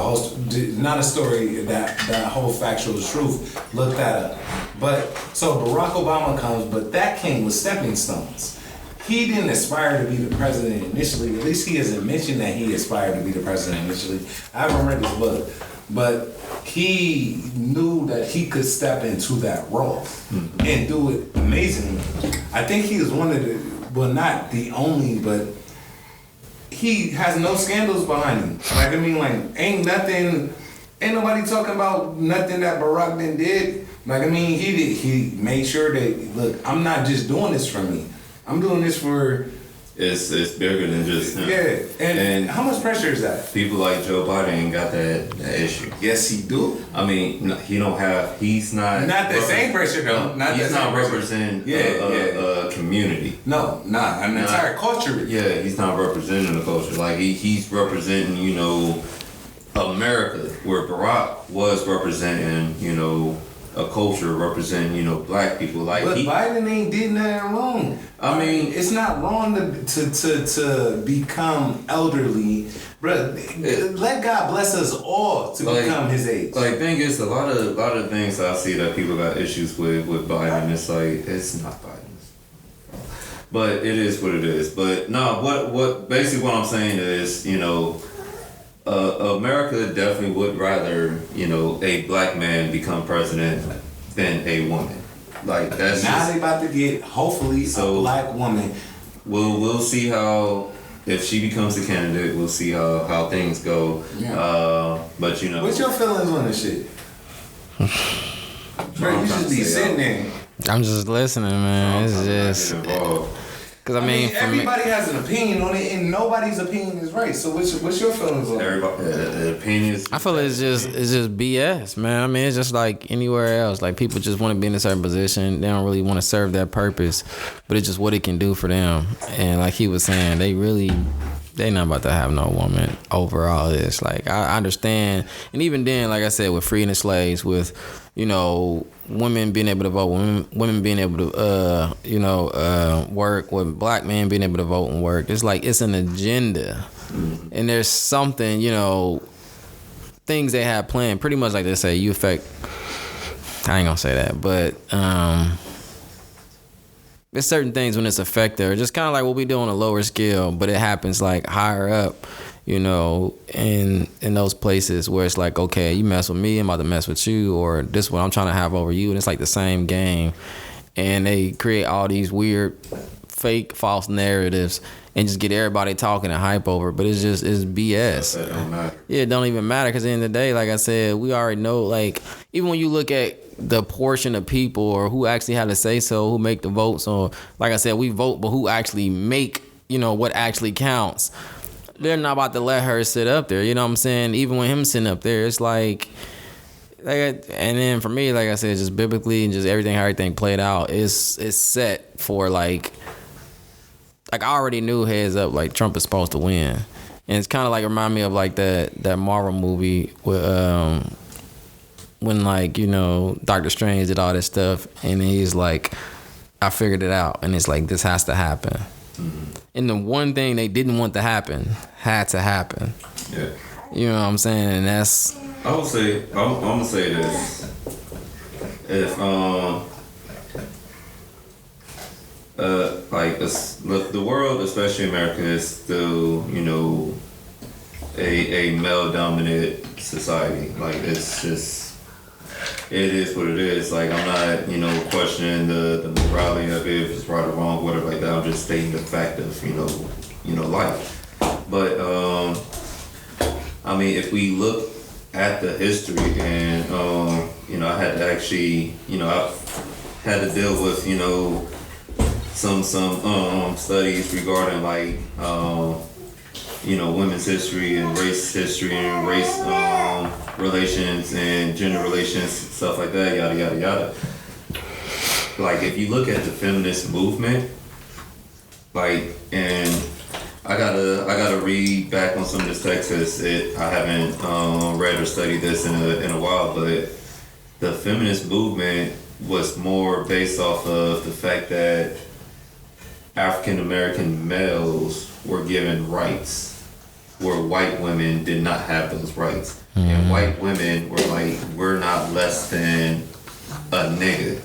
not a story that whole factual truth. Look that up. But so Barack Obama comes, but that came with stepping stones. He didn't aspire to be the president initially. At least he hasn't mentioned that he aspired to be the president initially. I haven't read his book. but he knew that he could step into that role and do it amazingly. I think he is one of the, well, not the only, but he has no scandals behind him. Like, I mean, like, ain't nobody talking about nothing that Barack then did. Like, I mean, he made sure that, look, I'm not just doing this for me. I'm doing this for... It's bigger than just him. Yeah, and how much pressure is that? People like Joe Biden ain't got that issue. Yes, he do. I mean, he don't have. He's not. Not the same pressure though. He's not representing a community. No, an entire culture. Yeah, he's not representing the culture. Like he's representing, America, where Barack was representing, a culture representing, black people. Like, but Biden ain't did nothing wrong. I mean, it's not wrong to become elderly, bro. Let God bless us all to become His age. Like, thing is, a lot of things I see that people got issues with Biden. It's like, it's not Biden's, but it is what it is. But no, what basically what I'm saying is, America definitely would rather, a black man become president than a woman. Like, that's now they about to get, hopefully, a black woman. We'll see how, if she becomes the candidate, we'll see how things go. Yeah. But what's your feelings on this shit? Bro, you just be sitting there. I'm just listening, man. It's just... Because I mean everybody has an opinion on it, and nobody's opinion is right. So what's your feelings on it? Everybody's opinions. I feel it's just BS, man. I mean, it's just like anywhere else. Like, people just want to be in a certain position. They don't really want to serve that purpose, but it's just what it can do for them. And like he was saying, they not about to have no woman over all this. Like, I understand. And even then, like I said, with freeing the slaves, with, women being able to vote, women being able to, work, with black men being able to vote and work. It's like, it's an agenda. Mm-hmm. And there's something, things they have planned. Pretty much like they say, you affect, I ain't gonna say that, but there's certain things when it's effective, just kind of like what we do on a lower scale, but it happens like higher up, in those places where it's like, okay, you mess with me, I'm about to mess with you, or this is what I'm trying to have over you, and it's like the same game. And they create all these weird, fake, false narratives and just get everybody talking and hype over it, but it's BS. That don't matter. Yeah, it don't even matter, because at the end of the day, like I said, we already know, like, even when you look at the portion of people or who actually had to say so, who make the votes, or like I said, we vote, but who actually make, what actually counts, they're not about to let her sit up there, you know what I'm saying? Even with him sitting up there, it's like, and then for me, like I said, just biblically and just how everything played out, it's set for like I already knew heads up, like, Trump is supposed to win. And it's kind of like remind me of like that Marvel movie with when, like, Doctor Strange did all this stuff, and then he's like, I figured it out, and it's like, this has to happen. Mm-hmm. And the one thing they didn't want to happen had to happen. Yeah. You know what I'm saying? And that's... I'm gonna say this. If the world, especially America, is still, a male-dominated society. Like, it's just, it is what it is. Like, I'm not, questioning the morality of it, if it's right or wrong, whatever like that. I'm just stating the fact of, life. But, I mean, if we look at the history, and, I had to actually, I've had to deal with, some studies regarding, like, women's history and race history and race relations and gender relations, stuff like that, yada yada yada. Like, if you look at the feminist movement, like, and I gotta read back on some of this text, because I haven't read or studied this in a while, but the feminist movement was more based off of the fact that African American males were given rights where white women did not have those rights. Mm-hmm. And white women were like, we're not less than a nigga.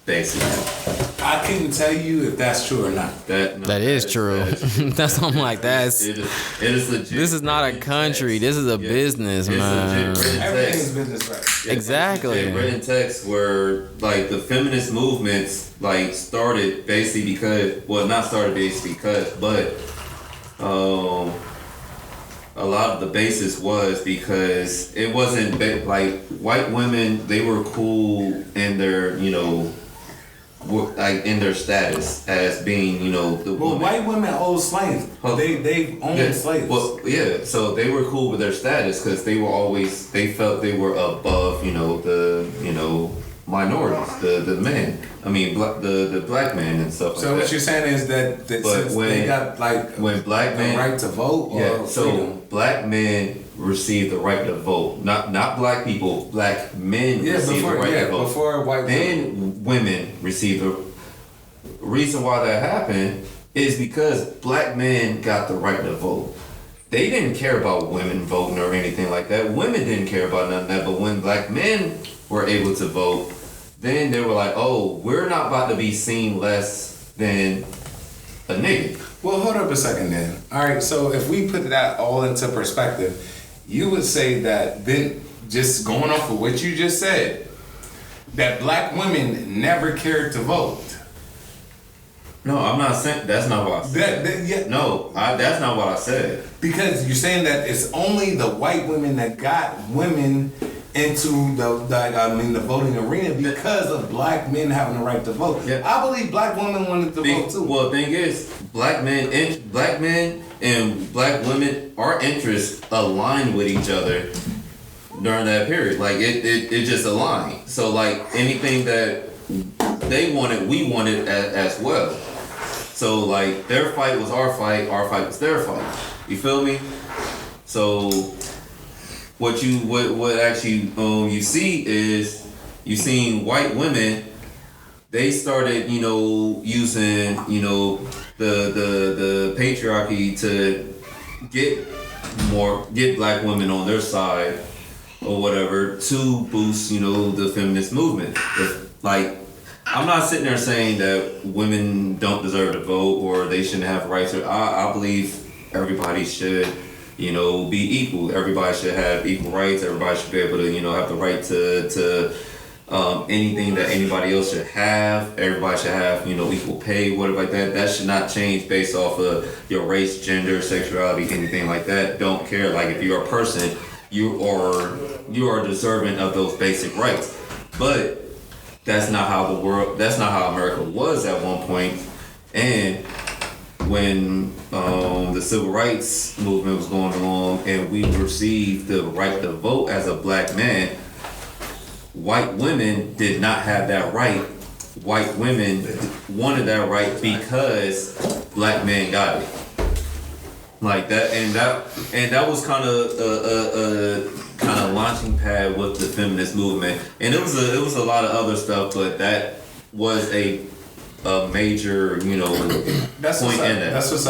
basically. I couldn't tell you if that's true or not. That is true. That's what I'm like. It is legit. This is not a country. This is a business, it's man. Everything's business, right? Exactly. Written text where like the feminist movements like started basically because not started basically because but a lot of the basis was because it wasn't like white women, they were cool in their like in their status as being the woman. White women own slaves. They owned slaves. Well, yeah, so they were cool with their status because they felt they were above the minorities, the men. I mean, the black men and stuff like that. So what you're saying is that since they got when black men right to vote, or so black men received the right to vote. Not black people. Black men received the right to vote. Before white then women received the reason why that happened is because black men got the right to vote. They didn't care about women voting or anything like that. Women didn't care about none of that. But when black men were able to vote, then they were like, oh, we're not about to be seen less than a nigga. Well, hold up a second then. All right, so if we put that all into perspective, you would say that then, just going off of what you just said, that black women never cared to vote. No, I'm not saying that's not what I said. No, that's not what I said. Because you're saying that it's only the white women that got women into the voting arena because of black men having the right to vote. Yeah. I believe black women wanted to vote too. Well, the thing is, black men and black women, our interests aligned with each other during that period. Like it just aligned. So like anything that they wanted, we wanted as well. So like their fight was our fight was their fight. You feel me? So what actually you see is you seen white women, they started using the patriarchy to get black women on their side or whatever to boost the feminist movement. Like I'm not sitting there saying that women don't deserve to vote or they shouldn't have rights. I believe everybody should be equal. Everybody should have equal rights. Everybody should be able to, have the right to anything that anybody else should have. Everybody should have, equal pay, whatever like that. That should not change based off of your race, gender, sexuality, anything like that. Don't care. Like if you're a person, you are deserving of those basic rights. But that's not how America was at one point. And when the civil rights movement was going along and we received the right to vote as a black man, white women did not have that right. White women wanted that right because black men got it. Like that, and that was kind of a launching pad with the feminist movement, and it was a lot of other stuff, but that was a major, that's point in that. it. That's what's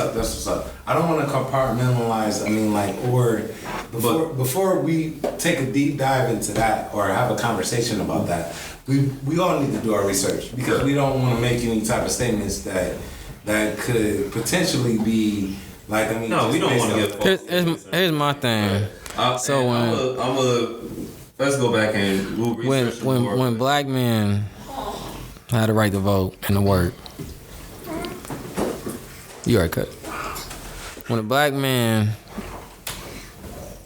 up. I don't want to compartmentalize. I mean, like, or before we take a deep dive into that or have a conversation about that, we all need to do our research because we don't want to make any type of statements that could potentially be like. I mean, no, we don't want to get. Here's my thing. Let's go back and we'll research when black men had the right to vote and to work. You already cut. When a black man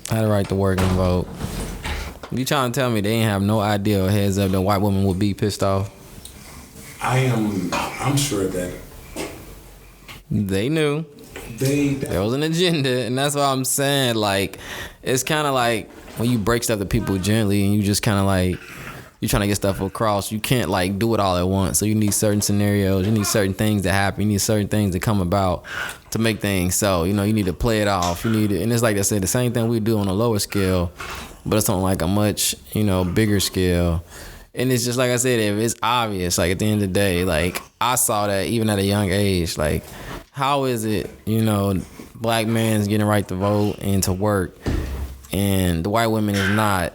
had the right to work and vote, you trying to tell me they ain't have no idea or heads up that white women would be pissed off? I'm sure that they knew. There was an agenda, and that's why I'm saying, like, it's kind of like when you break stuff to people gently and you just kind of like, you're trying to get stuff across, you can't like do it all at once. So you need certain scenarios, you need certain things to happen, you need certain things to come about to make things so, you need to play it off. You need it, and it's like I said, the same thing we do on a lower scale, but it's on like a much, bigger scale. And it's just like I said, if it's obvious, like at the end of the day, like I saw that even at a young age, like how is it, black man's getting the right to vote and to work and the white women is not.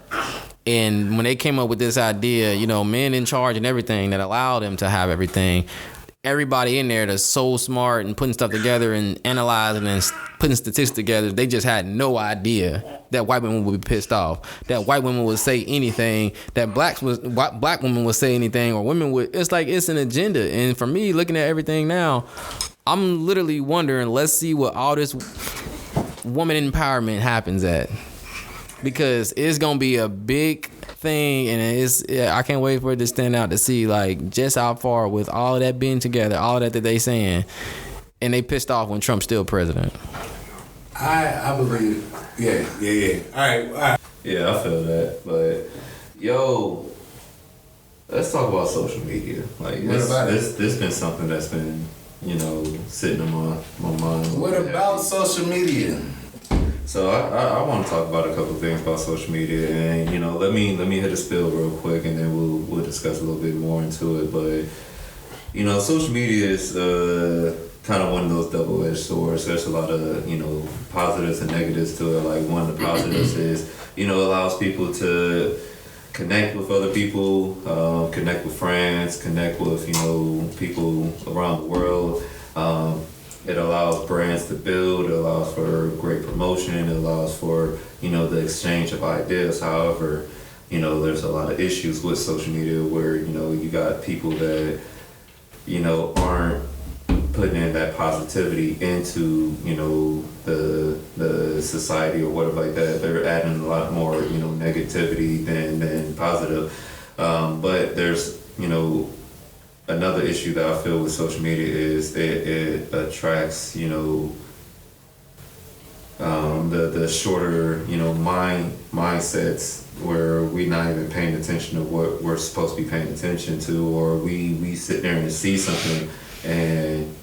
And when they came up with this idea, you know, men in charge and everything that allowed them to have everything, everybody in there that's so smart and putting stuff together and analyzing and putting statistics together, they just had no idea that white women would be pissed off, that white women would say anything, that black women would say anything, or women would. It's like it's an agenda. And for me, looking at everything now, I'm literally wondering, let's see what all this woman empowerment happens at, because it's gonna be a big thing, and I can't wait for it to stand out to see like just how far with all of that being together, all of that they saying, and they pissed off when Trump's still president. I believe, yeah. All right. Yeah, I feel that, but yo, let's talk about social media. Like, this been something that's been, you know, sitting in my mind. What about social media? So I want to talk about a couple things about social media, and you know, let me hit a spill real quick, and then we'll discuss a little bit more into it. But you know, social media is kind of one of those double-edged swords. There's a lot of, you know, positives and negatives to it. Like, one of the positives is, you know, it allows people to connect with other people, connect with friends, connect with, you know, people around the world. It allows brands to build. It allows for great promotion. It allows for, you know, the exchange of ideas. However, you know, there's a lot of issues with social media where, you know, you got people that, you know, aren't putting in that positivity into, you know, the society or whatever like that. They're adding a lot more, you know, negativity than positive. But there's, you know, another issue that I feel with social media is it attracts, you know, the shorter, you know, mindsets where we're not even paying attention to what we're supposed to be paying attention to, or we sit there and see something and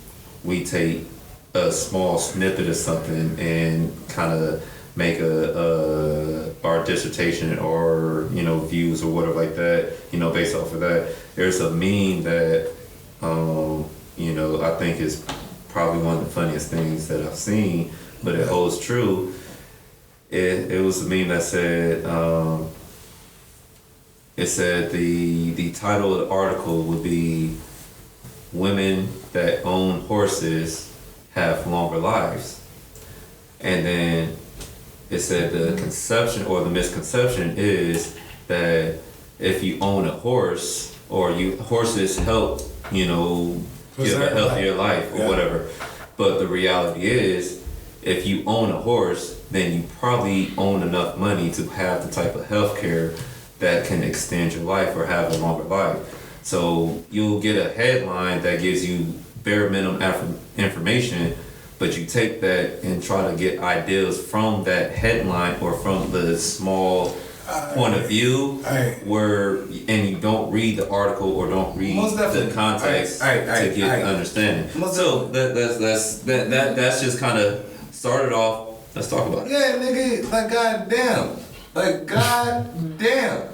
we take a small snippet of something and kind of make our dissertation or, you know, views or whatever like that, you know, based off of that. There's a meme that, you know, I think is probably one of the funniest things that I've seen, but it holds true. It was a meme that said, it said the title of the article would be "Women that own horses have longer lives," and then it said the conception or the misconception is that if you own a horse or horses help, you know, give a healthier life or whatever. But the reality is, if you own a horse, then you probably own enough money to have the type of health care that can extend your life or have a longer life. So you'll get a headline that gives you bare minimum information, but you take that and try to get ideas from that headline or from the small point of view, and you don't read the article or don't read the context to get understanding. So that's just kind of started off. Let's talk about it. Yeah, nigga, like goddamn.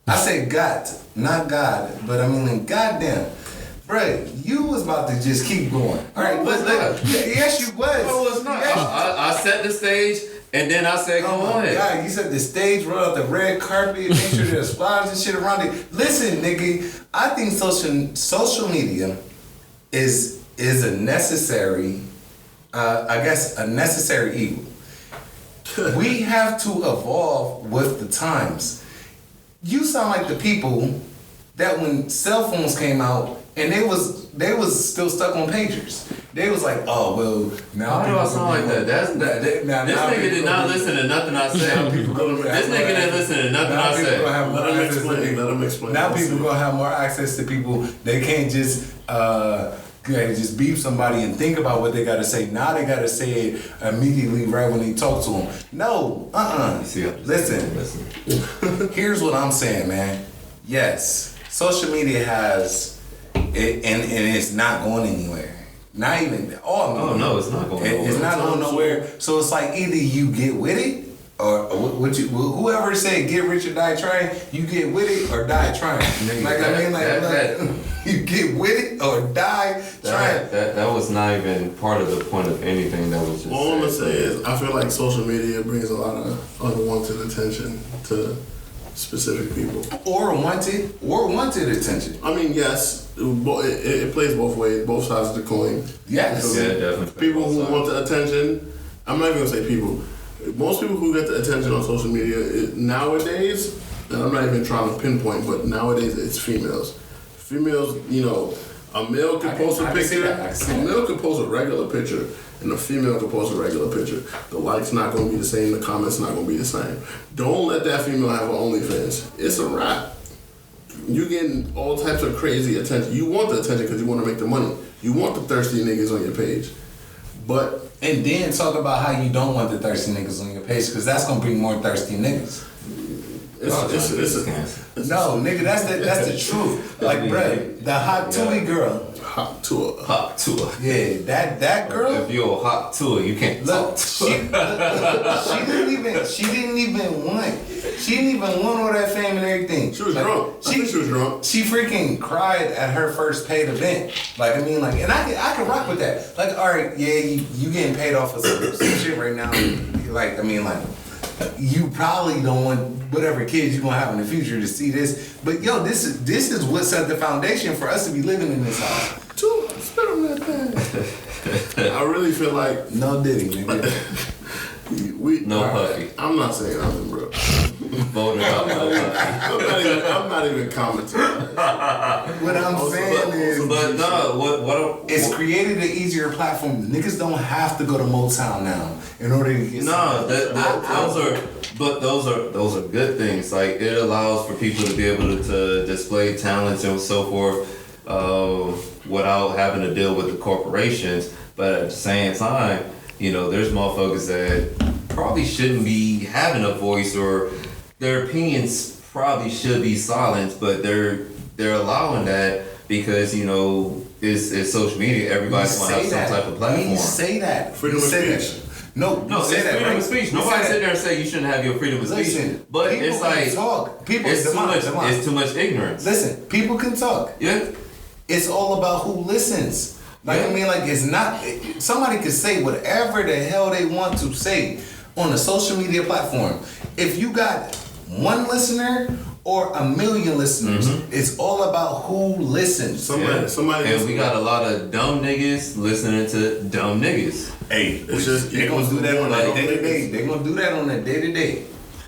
I say God, not God, but I mean like goddamn. Bruh, you was about to just keep going. All right, but yes, you was. No, it's not. I set the stage, and then I said, "Come on." God, you set the stage, roll out the red carpet, make sure there's flowers and shit around it. Listen, nigga, I think social media is a necessary, I guess, a necessary evil. We have to evolve with the times. You sound like the people that when cell phones came out and they was still stuck on pagers. They was like, oh well, now. Why do I sound like that? This nigga did not listen to nothing I said. This nigga didn't listen to nothing I said. Let him explain. Now people gonna have more access to people. They can't just just beep somebody and think about what they gotta say. Now they gotta say it immediately right when they talk to them. No, Listen. Here's what I'm saying, man. Yes, social media has it, and it's not going anywhere. Not even all. Oh no, it's not going nowhere. It's not going nowhere. So it's like either you get with it, or whoever said get rich or die trying, you get with it or die trying. You get with it or die trying. That was not even part of the point of anything that was just. All I'm gonna say is I feel like social media brings a lot of unwanted attention to specific people. Or wanted attention. I mean, yes, it plays both ways, both sides of the coin. Yes. Yeah, definitely. People who want the attention, I'm not even gonna say people. Most people who get the attention on social media nowadays, and I'm not even trying to pinpoint, but nowadays it's females. Females, you know, a male can post a picture. A male can post a regular picture, and a female can post a regular picture. The likes not gonna be the same. The comments not gonna be the same. Don't let that female have an OnlyFans. It's a wrap. You getting all types of crazy attention. You want the attention because you want to make the money. You want the thirsty niggas on your page, but. And then talk about how you don't want the thirsty niggas on your page, because that's gonna bring more thirsty niggas. No, nigga, that's the truth. Like, bruh, the hot Tui girl. Hot tour. Yeah, that girl. If you're a hot tour, you can't Look, talk. she didn't even want all that fame and everything. She was drunk. I think she was drunk. She freaking cried at her first paid event. Like, I mean, like, and I can rock with that. Like, all right, yeah, you getting paid off of some shit right now. Like, I mean, like, you probably don't want whatever kids you're gonna have in the future to see this. But yo, this is what set the foundation for us to be living in this house. Spit on that thing. I really feel like no diddy, nigga. No puffy. I'm not saying nothing, bro. Voted out. No puffy. I'm not even commenting on that. What I'm saying is, But no, it's created an easier platform. Niggas don't have to go to Motown now in order to get. No, those are good things. Like, it allows for people to be able to display talents and so forth, without having to deal with the corporations. But at the same time, you know, there's motherfuckers that probably shouldn't be having a voice, or their opinions probably should be silenced, but they're allowing that because, you know, it's social media. Everybody's gonna have some type of platform. We say that. Freedom of speech. No, it's freedom of speech. Nobody sit there and say you shouldn't have your freedom of speech. But people it's like can talk. People, it's too much ignorance. Listen, people can talk. Yeah. It's all about who listens. Like, Yeah. I mean, like, it's not. Somebody can say whatever the hell they want to say on a social media platform. If you got one listener or a million listeners, it's all about who listens. Somebody. And we got a lot of dumb niggas listening to dumb niggas. Hey, it's just They're gonna do that on a day to day. They're gonna do that on a day to day.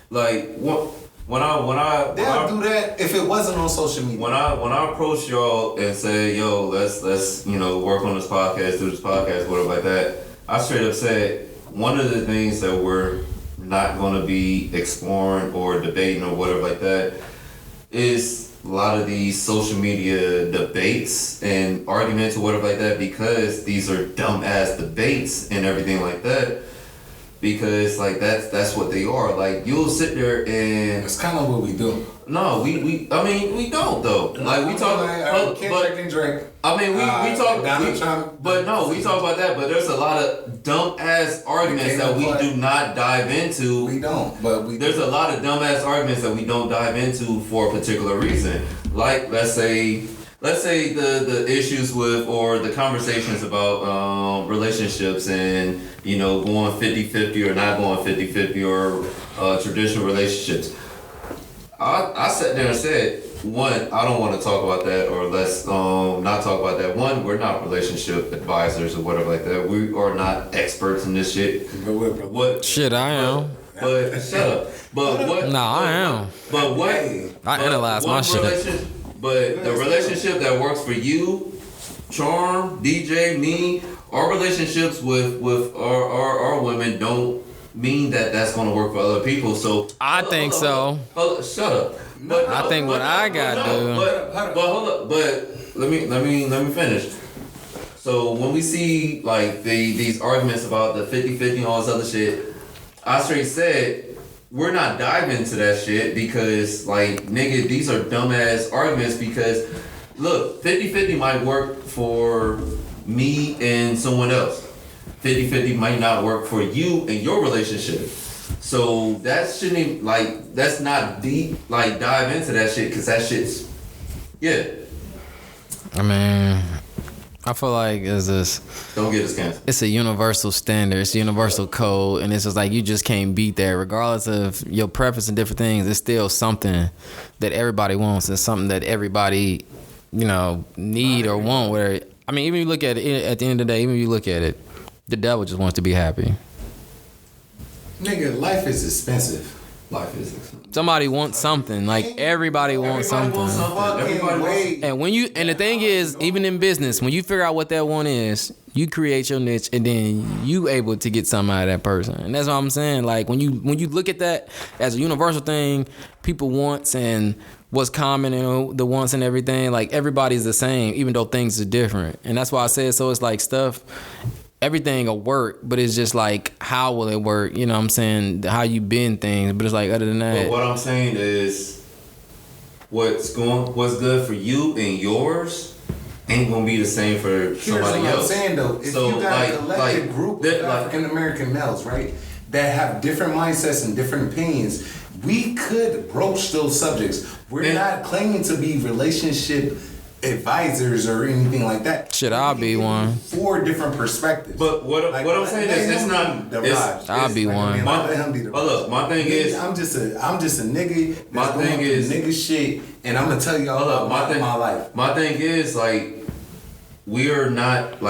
Like, when They'll do that if it wasn't on social media. When I approach y'all and say, yo, let's you know, work on this podcast, do this podcast, whatever like that, I straight up said one of the things that we're not gonna be exploring or debating or whatever like that is a lot of these social media debates and arguments or whatever like that, because these are dumb ass debates and everything like that. Because like that's what they are. Like, you'll sit there and It's kind of what we do. no, we don't though. Like, we talk, Drake. I mean, we talk, Donald Trump. but no, we talk about that. But there's a lot of dumb ass arguments that we do not dive into. We don't, but we. There's a lot of dumb ass arguments that we don't dive into for a particular reason. Like, let's say the issues with, or the conversations about relationships and, you know, going 50-50 or not going 50-50 or traditional relationships. I sat there and said, one, I don't want to talk about that, or let's not talk about that. One, we're not relationship advisors or whatever like that. We are not experts in this shit. What? Shit, I am. But shut up. But what? Nah, I am. But what? I analyze my shit. But the relationship that works for you, Charm, DJ, me, our relationships with our women don't mean that that's going to work for other people. So I think so. Shut up. But I think what I got to do. But hold up. But let me finish. So when we see like these arguments about the 50-50 and all this other shit, I straight said, we're not diving into that shit because, like, nigga, these are dumbass arguments because, look, 50-50 might work for me and someone else. 50-50 might not work for you and your relationship. So that shouldn't even, like, that's not deep, like, dive into that shit because that shit's, yeah. I mean, I feel like it's this. Don't get us canceled. It's a universal standard. It's a universal code, and it's just like you just can't beat that, regardless of your preference and different things. It's still something that everybody wants. It's something that everybody, need or want. Where I mean, even you look at it at the end of the day, even if you look at it, the devil just wants to be happy. Nigga, life is expensive. Life is expensive. Somebody wants something. Like everybody wants something. And and the thing is, even in business, when you figure out what that one is, you create your niche, and then you able to get something out of that person. And that's what I'm saying. Like when you look at that as a universal thing, people wants and what's common and the wants and everything, like everybody's the same, even though things are different. And that's why I said so. It's like stuff. Everything will work, but it's just like, how will it work? You know what I'm saying? How you bend things. But it's like, other than that. But what I'm saying is, what's good for you and yours ain't gonna be the same for somebody else. What I'm saying though, if you got a collective group of African American males, right, that have different mindsets and different opinions, we could broach those subjects. We're not claiming to be relationship advisors or anything like that. Shit, I'll be one. 4 different perspectives. But what I'm saying is, it's not. I'll be one. But look, my thing is, I'm just a nigga. My thing is nigga shit, and I'm gonna tell y'all about my life. My thing is like, we are not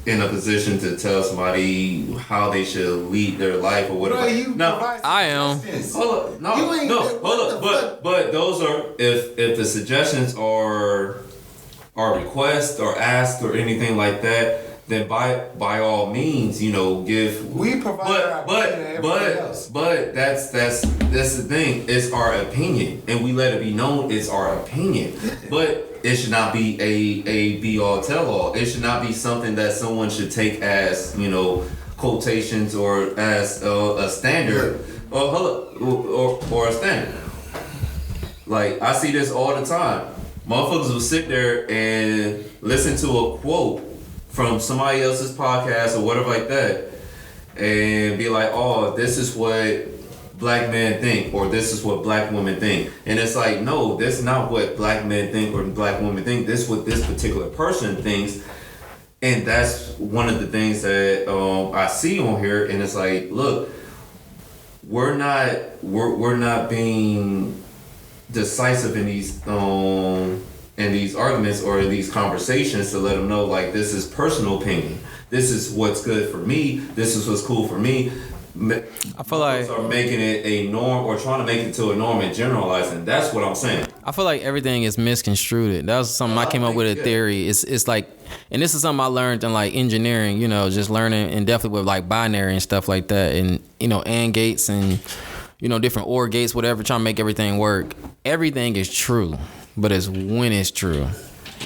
in a position to tell somebody how they should lead their life or whatever. I am. Hold up. But those are if the suggestions are requests or asked or anything like that, then by all means, give. We provide but that's the thing. It's our opinion, and we let it be known it's our opinion. But it should not be a be all tell all. It should not be something that someone should take as quotations or as a standard or a standard. Like, I see this all the time. Motherfuckers will sit there and listen to a quote from somebody else's podcast or whatever like that, and be like, oh, this is what black men think, or this is what black women think. And it's like, no, that's not what black men think or black women think. This is what this particular person thinks. And that's one of the things that I see on here. And it's like, look, we're not being decisive in these arguments or in these conversations to let them know, like, this is personal opinion. This is what's good for me. This is what's cool for me. I feel like are making it a norm or trying to make it to a norm and generalizing. That's what I'm saying. I feel like everything is misconstrued. That was something I came up with a theory. It's like, and this is something I learned in like engineering, just learning, and definitely with like binary and stuff like that, and AND gates and different OR gates, whatever, trying to make everything work. Everything is true, but it's when it's true.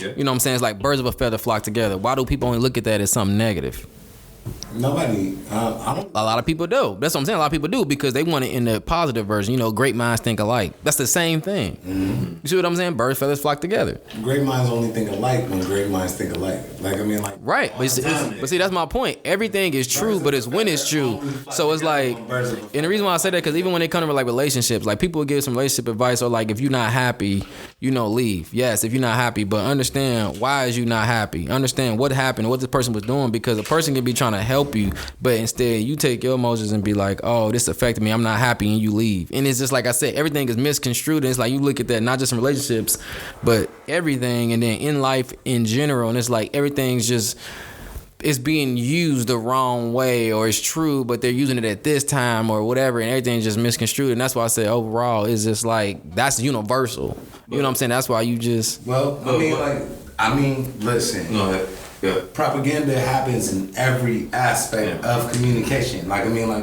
Yeah. You know what I'm saying? It's like birds of a feather flock together. Why do people only look at that as something negative? Nobody. I don't. A lot of people do. That's what I'm saying. A lot of people do because they want it in the positive version. Great minds think alike. That's the same thing. Mm-hmm. You see what I'm saying? Birds, feathers flock together. Great minds only think alike when great minds think alike. Right. But see, that's my point. Everything is true, but it's when it's true. So it's like, and the reason why I say that, because even when they come to like relationships, like people will give some relationship advice, or like, if you're not happy, leave. Yes, if you're not happy, but understand why is you not happy. Understand what happened, what this person was doing, because a person can be trying to help you, but instead you take your emotions and be like, oh, this affected me, I'm not happy, and you leave. And it's just like I said, everything is misconstrued, and it's like you look at that not just in relationships, but everything, and then in life in general, and it's like everything's just, it's being used the wrong way, or it's true, but they're using it at this time or whatever, and everything's just misconstrued. And that's why I say overall, it's just like, that's universal. You know what I'm saying? That's why you just... Well, listen. Go ahead. Yeah. Propaganda happens in every aspect of communication.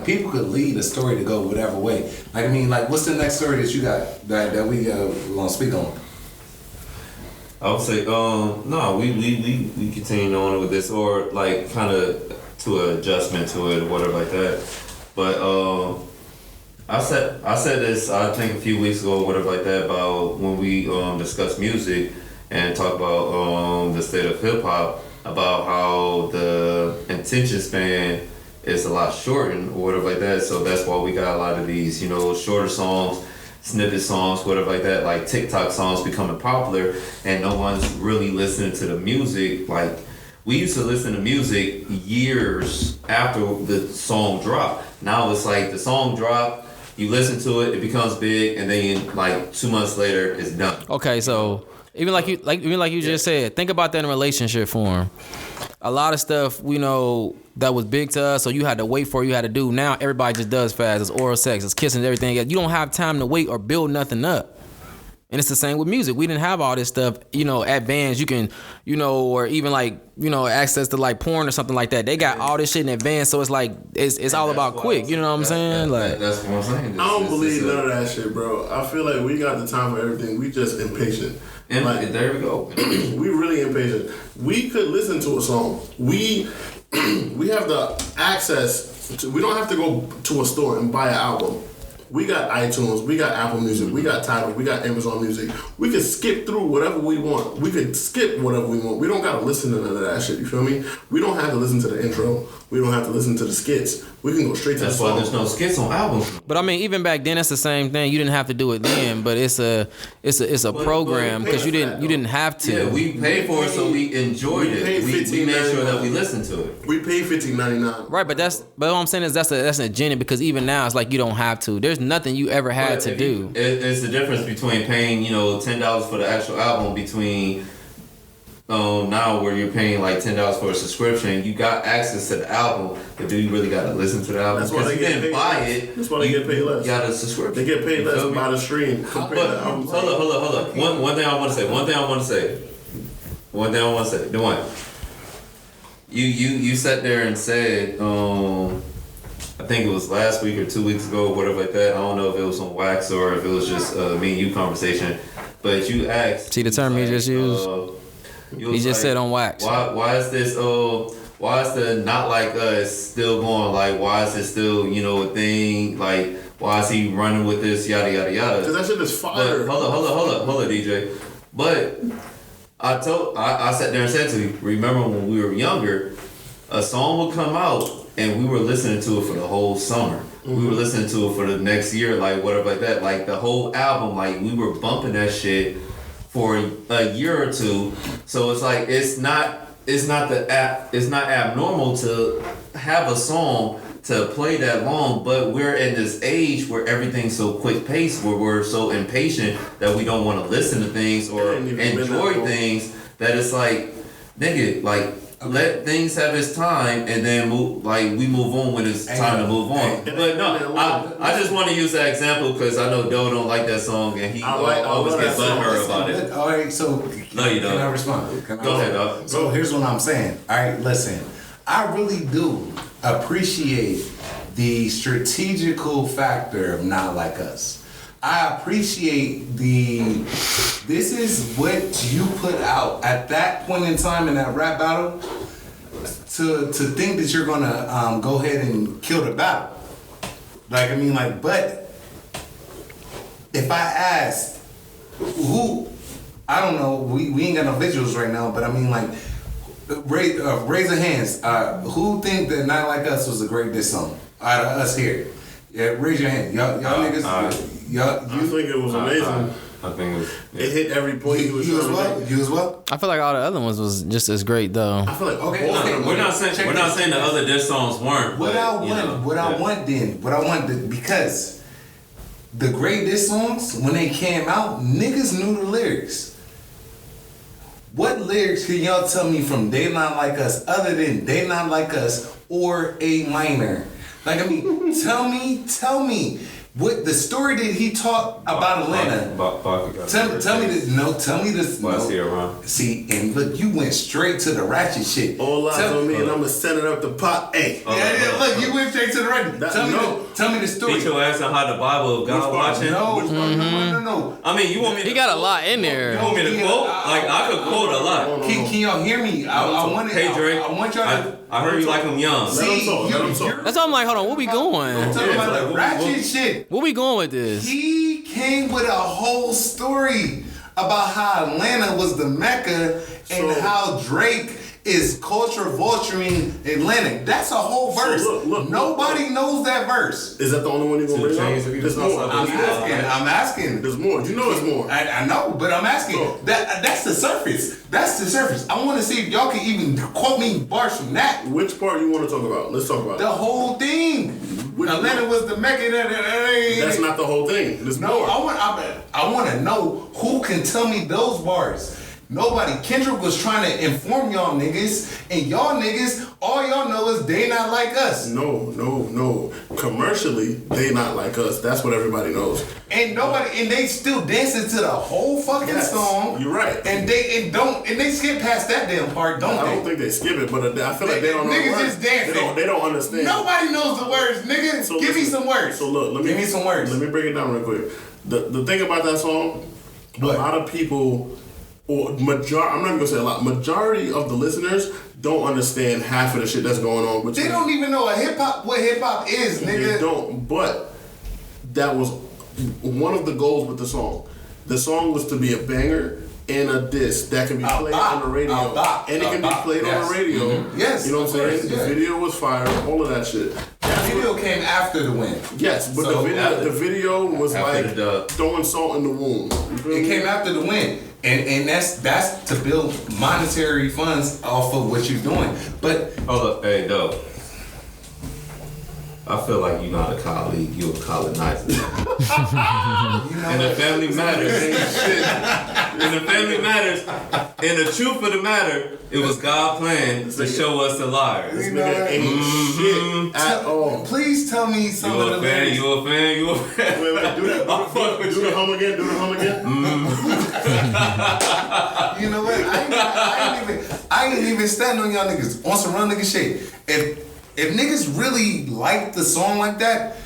People could lead a story to go whatever way. What's the next story that you got that we gonna speak on? I would say, no, we continue on with this, or like kind of to an adjustment to it or whatever like that. But I said this, I think a few weeks ago or whatever like that, about when we discussed music and talk about the state of hip hop, about how the attention span is a lot shortened or whatever like that. So that's why we got a lot of these, shorter songs. snippet songs, whatever like that, like TikTok songs becoming popular, and no one's really listening to the music. Like we used to listen to music years after the song dropped. Now it's like the song dropped, you listen to it, it becomes big, and then like 2 months later, it's done. Okay, so even like you just said, think about that in relationship form. A lot of stuff we know that was big to us, so you had to wait for, you had to do. Now everybody just does fast. It's oral sex, it's kissing, everything. You don't have time to wait or build nothing up. And it's the same with music. We didn't have all this stuff, advanced. You can, or even like, access to like porn or something like that. They got all this shit in advance, so it's like it's all about quick. You know what I'm saying? That's what I'm saying. I don't believe none of that shit, bro. I feel like we got the time for everything. We just impatient. And there we go. We really impatient. We could listen to a song. We have the access to. We don't have to go to a store and buy an album. We got iTunes, we got Apple Music, we got Tidal, we got Amazon Music. We can skip through whatever we want. We could skip whatever we want. We don't gotta listen to none of that shit. You feel me? We don't have to listen to the intro. We don't have to listen to the skits. We can go straight to the song. That's why there's no skits on albums. But I mean, even back then, that's the same thing. You didn't have to do it then, but it's a program because you didn't have to. Yeah, we paid for it, so we enjoyed it. We made sure that we listened to it. We paid $15.99. Right, but what I'm saying is that's an agenda because even now it's like you don't have to. There's nothing you ever had to do. It's the difference between paying $10 for the actual album between now where you're paying like $10 for a subscription. You got access to the album, but do you really got to listen to the album? That's why they get paid less. That's why they get paid less. You got a subscription. They get paid less by the stream. Hold up. One thing I want to say. Dwayne, you sat there and said, I think it was last week or 2 weeks ago, or whatever like that. I don't know if it was on wax or if it was just me and you conversation. But you asked. See the term he just used? He just said on wax. Why is this? Why is the not like us still going? Like, why is it still a thing? Like, why is he running with this? Yada yada yada. Because that shit is fire. Hold up, DJ. But I sat there and said to you, remember when we were younger, a song would come out and we were listening to it for the whole summer. Mm-hmm. We were listening to it for the next year, like whatever like that. Like the whole album, like we were bumping that shit for a year or two. So it's like it's not abnormal to have a song to play that long, but we're in this age where everything's so quick paced, where we're so impatient that we don't want to listen to things or enjoy things, that it's like, nigga, like let things have its time and then we move on when it's time to move on. But no, I just want to use that example because I know Doe don't like that song and he always gets butthurt about it. All right, so no, you don't. Can I respond? Go ahead, dog. So here's what I'm saying. All right, listen. I really do appreciate the strategical factor of Not Like Us. I appreciate this is what you put out at that point in time in that rap battle to think that you're gonna go ahead and kill the battle. But if I asked who, I don't know, we ain't got no visuals right now, but I mean raise your hands. Who think that Not Like Us was a great diss song out of us here? Yeah, raise your hand. Y'all niggas. I think it was amazing. I think it was. It hit every point he was trying to make. You as well. I feel like all the other ones was just as great though. I feel like we're not saying the other diss songs weren't. What I want because the great diss songs when they came out, niggas knew the lyrics. What lyrics can y'all tell me from They Not Like Us other than They Not Like Us or A Minor? Tell me what the story did he talk about Atlanta? Tell me this. No, tell me this. No. See, and look, you went straight to the ratchet shit. All eyes on me, and I'ma set it up the pot. Hey, look, you went straight to the ratchet. Tell me the story. Beat your ass on how the Bible of God watching. No. I mean, you want me? He got a lot in there. You want me to quote? I could quote a lot. Can y'all hear me? I want to. Hey Drake, I want y'all to. I heard you like them young. See, that's why I'm like, hold on, where we going? I'm talking about the ratchet shit. Where we going with this? He came with a whole story about how Atlanta was the Mecca and how Drake is culture vulturing Atlanta. That's a whole verse. Look, Nobody knows that verse. Is that the only one you're gonna bring up? There's more. I'm asking. There's more. You know there's more. I know, but I'm asking. That's the surface. That's the surface. I want to see if y'all can even quote me bars from that. Which part you want to talk about? Let's talk about the whole thing. Atlanta was the Mecca. That's not the whole thing. There's more. I want to know who can tell me those bars. Nobody. Kendrick was trying to inform y'all niggas, and y'all niggas, all y'all know is they not like us. No. Commercially, they not like us. That's what everybody knows. And they still dancing to the whole fucking song. You're right. And they skip past that damn part, don't they? I don't think they skip it, but I feel like they don't know the words. Niggas just dancing. They don't understand. Nobody knows the words, nigga. So give me some words. So look, give me some words. Let me break it down real quick. The thing about that song, a lot of people, or I'm not even gonna say a lot. Majority of the listeners don't understand half of the shit that's going on. They don't even know what hip hop is, nigga. They don't. But that was one of the goals with the song. The song was to be a banger and a diss that can be played on the radio. And it can be played on the radio. Mm-hmm. Yes. You know what I'm saying? Yeah. The video was fire, all of that shit. The video came after the win. Yes, but the video was like throwing salt in the wound. It came after the win. And that's to build monetary funds off of what you're doing. But hold up, hey, Doe. I feel like you're not a colleague, you're a colonizer. And the family matters. And the family matters. And the truth of the matter, it was God's plan to show us the liars. This nigga ain't shit at all. Please tell me some of the lyrics. You a fan. Wait, do that. Do the hum again. You know what? I ain't even standing on y'all niggas on some real nigga shit. If niggas really like the song like that,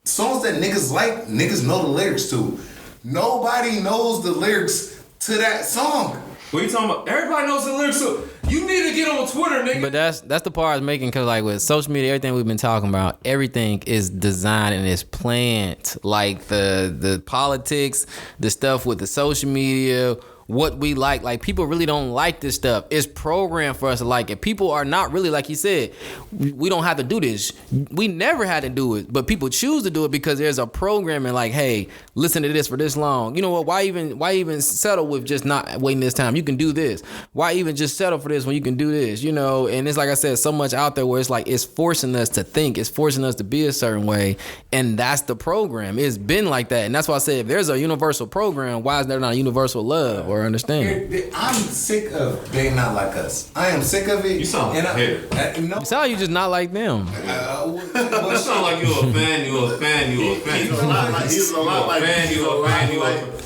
songs that niggas like, niggas know the lyrics to. Nobody knows the lyrics to that song. What are you talking about? Everybody knows the lyrics to. You need to get on Twitter, nigga. But that's the part I was making, because like with social media, everything we've been talking about, everything is designed and is planned. Like the politics, the stuff with the social media, what we like people really don't like this stuff. It's programmed for us to like it. People are not really, like he said, we don't have to do this. We never had to do it, but people choose to do it because there's a programming like, hey, listen to this for this long. You know what? Why even settle with just not waiting this time? You can do this. Why even just settle for this when you can do this? You know, and it's like I said, so much out there where it's like it's forcing us to think, it's forcing us to be a certain way, and that's the program. It's been like that, and that's why I said if there's a universal program, why is there not a universal love or understanding? I'm sick of they not like us. I am sick of it. You sound like a hater. No. It's how you just not like them. You sound like you're a fan.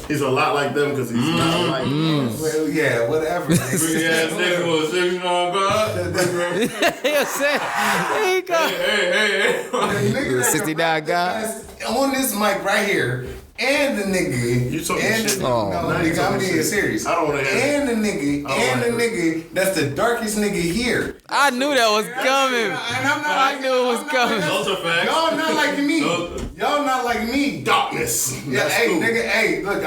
He's a lot like them because he's not like them. Well, yeah, whatever. Nigga was singing on God. There you go. Hey. 69 guy. On this mic right here. And the nigga, you talking and shit? No, nigga, I'm being serious. I don't want to hear And the nigga, that's the darkest nigga here. I knew that was coming. And I'm not. I knew it was coming. Those are facts. Y'all not like me. Y'all not like me. Darkness. Yeah, That's hey, cool. nigga, hey, look,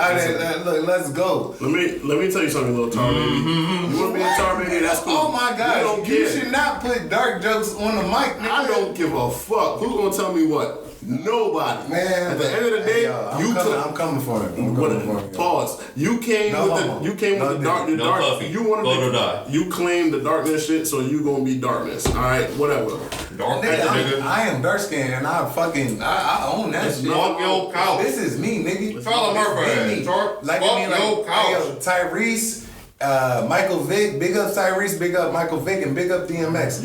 look, let's go. Let me tell you something, little tar baby. You want to be a tar baby? That's cool. Oh my God, you should not put dark jokes on the mic, nigga. I don't give a fuck. Who's gonna tell me what? Nobody. Man, at the end of the day, I'm coming for it. Pause. You came with the dark. You claim the darkness shit, so you gonna be darkness. All right, whatever. Nigga, I am dark skinned and I own that shit. Fuck your couch. This is me, nigga. Follow Murphy. Like Tyrese. Michael Vick, big up Tyrese, big up Michael Vick, and big up DMX.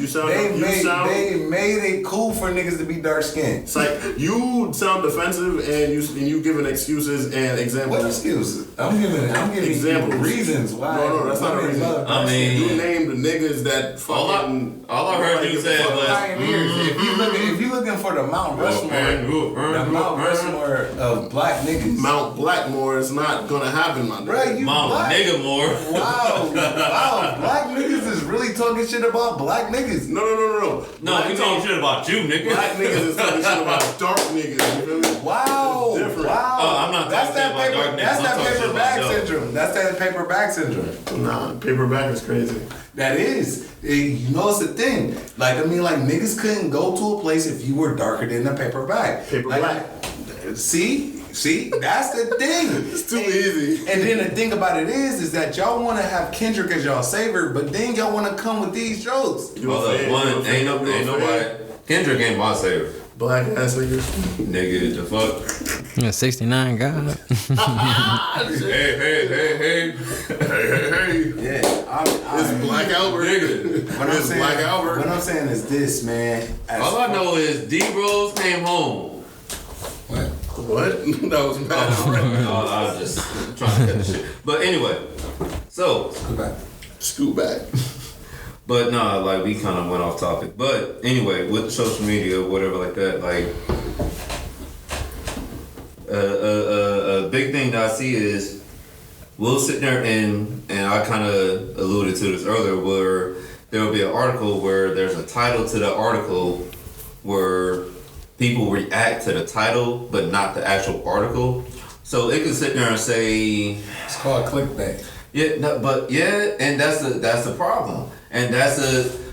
They made it cool for niggas to be dark skinned. It's like you sound defensive and you giving excuses and examples. What excuses? I'm giving examples, reasons why. No, that's not a reason. I mean, you named the niggas that fucking. All I heard you say was pioneers. If you looking for the Mount Rushmore of black niggas, Mount Blackmore is not gonna happen, my nigga. Bruh, you Mama black. nigga more. Wow, black niggas is really talking shit about black niggas. No. No, we talking shit about you, nigga. Black niggas is talking shit about dark niggas. You feel me? Wow, Different. wow. Oh, I'm not That's talking that shit about paper. dark That's niggas. that I'm talking paper shit bag about dope. syndrome. That's that paper bag syndrome. Nah, paperback is crazy. That is. You know, it's a thing. Like, I mean, like, niggas couldn't go to a place if you were darker than a paper bag. Paper like, black. See, that's the thing. It's too easy. And then the thing about it is that y'all want to have Kendrick as y'all savior, but then y'all want to come with these jokes. Hold up, one, ain't nobody. Kendrick ain't my savior. Black ass niggas. Nigga, the fuck? Yeah, 69 God. Hey. Yeah, It's Black Albert. Nigga. What I'm It's saying, Black Albert. What I'm saying is this, man. All I know is D Rose came home. What? What? That was bad. I was just trying to cut the shit. But anyway, so, Go back. Scoot back. but nah, like we kind of went off topic. But anyway, with social media or whatever like that, like a big thing that I see is we'll sit there and I kind of alluded to this earlier, where there will be an article where there's a title to the article where people react to the title but not the actual article. So it can sit there and say, It's called clickbait. yeah, no, but yeah, and that's the problem, and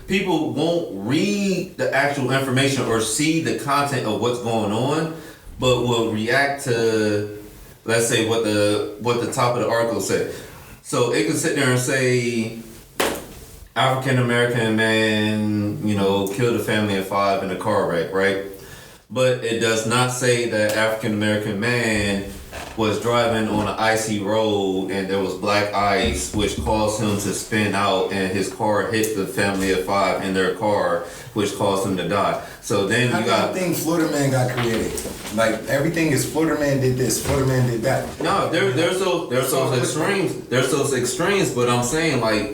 people won't read the actual information or see the content of what's going on, but will react to, let's say, what the top of the article said. So it can sit there and say, African American man, killed a family of 5 in a car wreck, right? But it does not say that African American man was driving on an icy road and there was black ice, which caused him to spin out, and his car hit the family of 5 in their car, which caused him to die. So then How you do got. you think Florida Man got created? Like, everything is Florida Man did this, Florida Man did that. No, there's those extremes. There's those extremes, but I'm saying, like,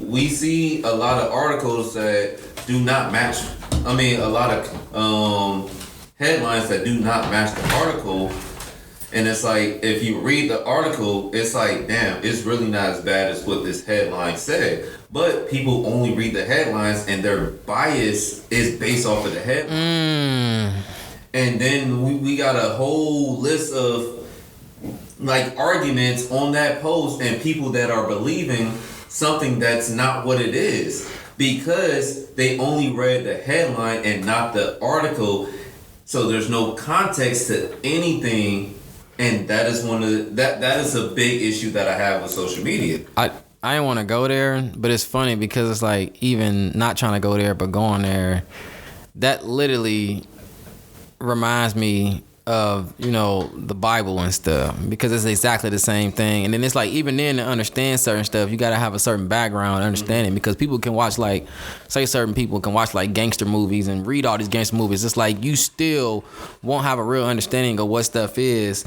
we see a lot of articles that do not match. I mean, a lot of headlines that do not match the article. And it's like, if you read the article, it's like, damn, it's really not as bad as what this headline said. But people only read the headlines and their bias is based off of the headline. And then we got a whole list of like arguments on that post and people that are believing something that's not what it is because they only read the headline and not the article. So there's no context to anything. And that is that is a big issue that I have with social media. I didn't want to go there, but it's funny because it's like, even not trying to go there, but going there, that literally reminds me of, the Bible and stuff, because it's exactly the same thing. And then it's like, even then, to understand certain stuff, you got to have a certain background understanding, because people can watch, like, say certain people can watch like gangster movies and read all these gangster movies. It's like, you still won't have a real understanding of what stuff is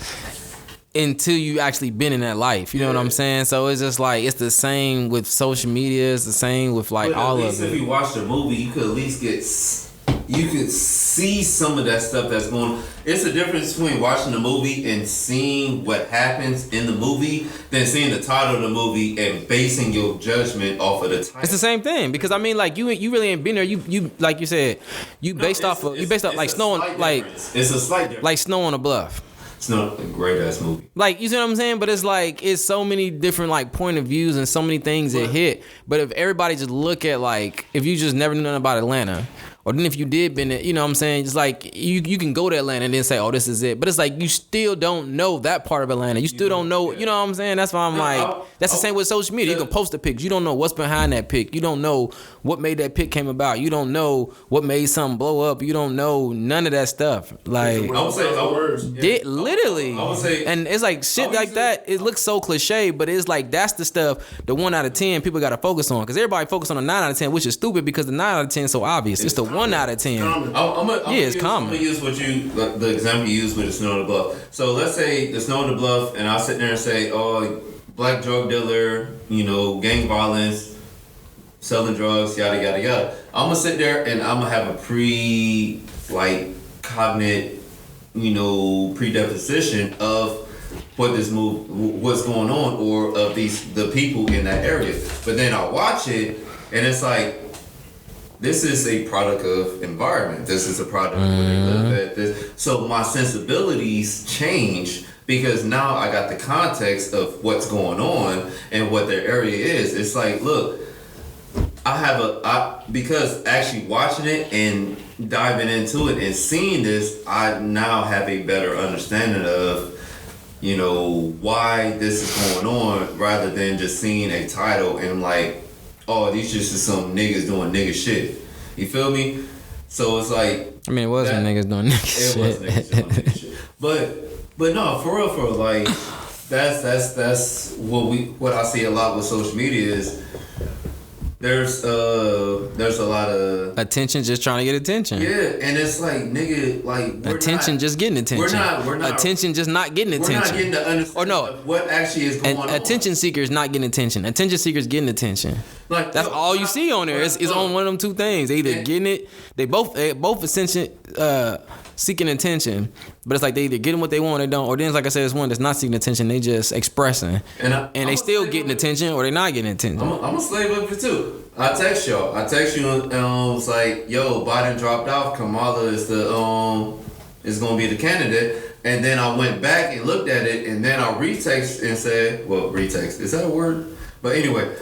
until you actually been in that life. You know what I'm saying? So it's just like, it's the same with social media. It's the same with like But all at of least it. if you watch the movie, you could at least you could see some of that stuff that's going on. It's a difference between watching the movie and seeing what happens in the movie than seeing the title of the movie and basing your judgment off of the title. It's the same thing, because I mean, like, you really ain't been there. You like you said, based off like Snow on, like, it's a slight difference. like Snow on the Bluff. It's not a great ass movie. Like, you see what I'm saying? But it's like, it's so many different like point of views and so many things that hit. But if everybody just look at, like, if you just never knew nothing about Atlanta, or then if you did been, you know what I'm saying? Just like, you can go to Atlanta and then say, oh, this is it. But it's like, you still don't know that part of Atlanta. You still don't know, you know what I'm saying? That's why I'm that's the same with social media. You can post a pic. You don't know what's behind that pic. You don't know what made that pic came about. You don't know what made something blow up. You don't know none of that stuff. Like, I would say, literally. I would say, and it's like shit like that. It looks so cliche, but it's like, that's the stuff, the 1 out of 10 people got to focus on, because everybody focus on the 9 out of 10, which is stupid, because the 9 out of 10 is so obvious. It's the 1 out of 10. It's common. I'm gonna use the example you used with the Snow on the Bluff. So let's say the Snow on the Bluff, and I'll sit there and say, oh, black drug dealer, gang violence, selling drugs, yada yada yada. I'm gonna sit there and I'm gonna have a predisposition of what's going on, or of the people in that area. But then I watch it, and it's like, this is a product of environment. This is a product of where they live at. So my sensibilities change because now I got the context of what's going on and what their area is. It's like, look, because actually watching it and diving into it and seeing this, I now have a better understanding of, why this is going on, rather than just seeing a title and like, oh, these just is some niggas doing nigga shit. You feel me? So it's like, I mean, it wasn't niggas doing nigga shit. It was niggas doing nigga shit. But no, for real, like, that's what I see a lot with social media is there's a lot of attention, just trying to get attention. Yeah, and it's like, nigga, like, attention, just getting attention. We're not attention, just not getting attention. We're not getting the understanding of what actually is going on. Attention seekers not getting attention. Attention seekers getting attention. Like, that's all you see on there. It's on one of them two things. They either getting it. They both attention, seeking attention. But it's like they either getting what they want or they don't. Or then, like I said, it's one that's not seeking attention. They just expressing, and they still getting attention, or they not getting attention. I'm a slave of it too. I text you and was like, yo, Biden dropped off. Kamala is gonna be the candidate. And then I went back and looked at it, and then I retext and said, retext, is that a word? But anyway,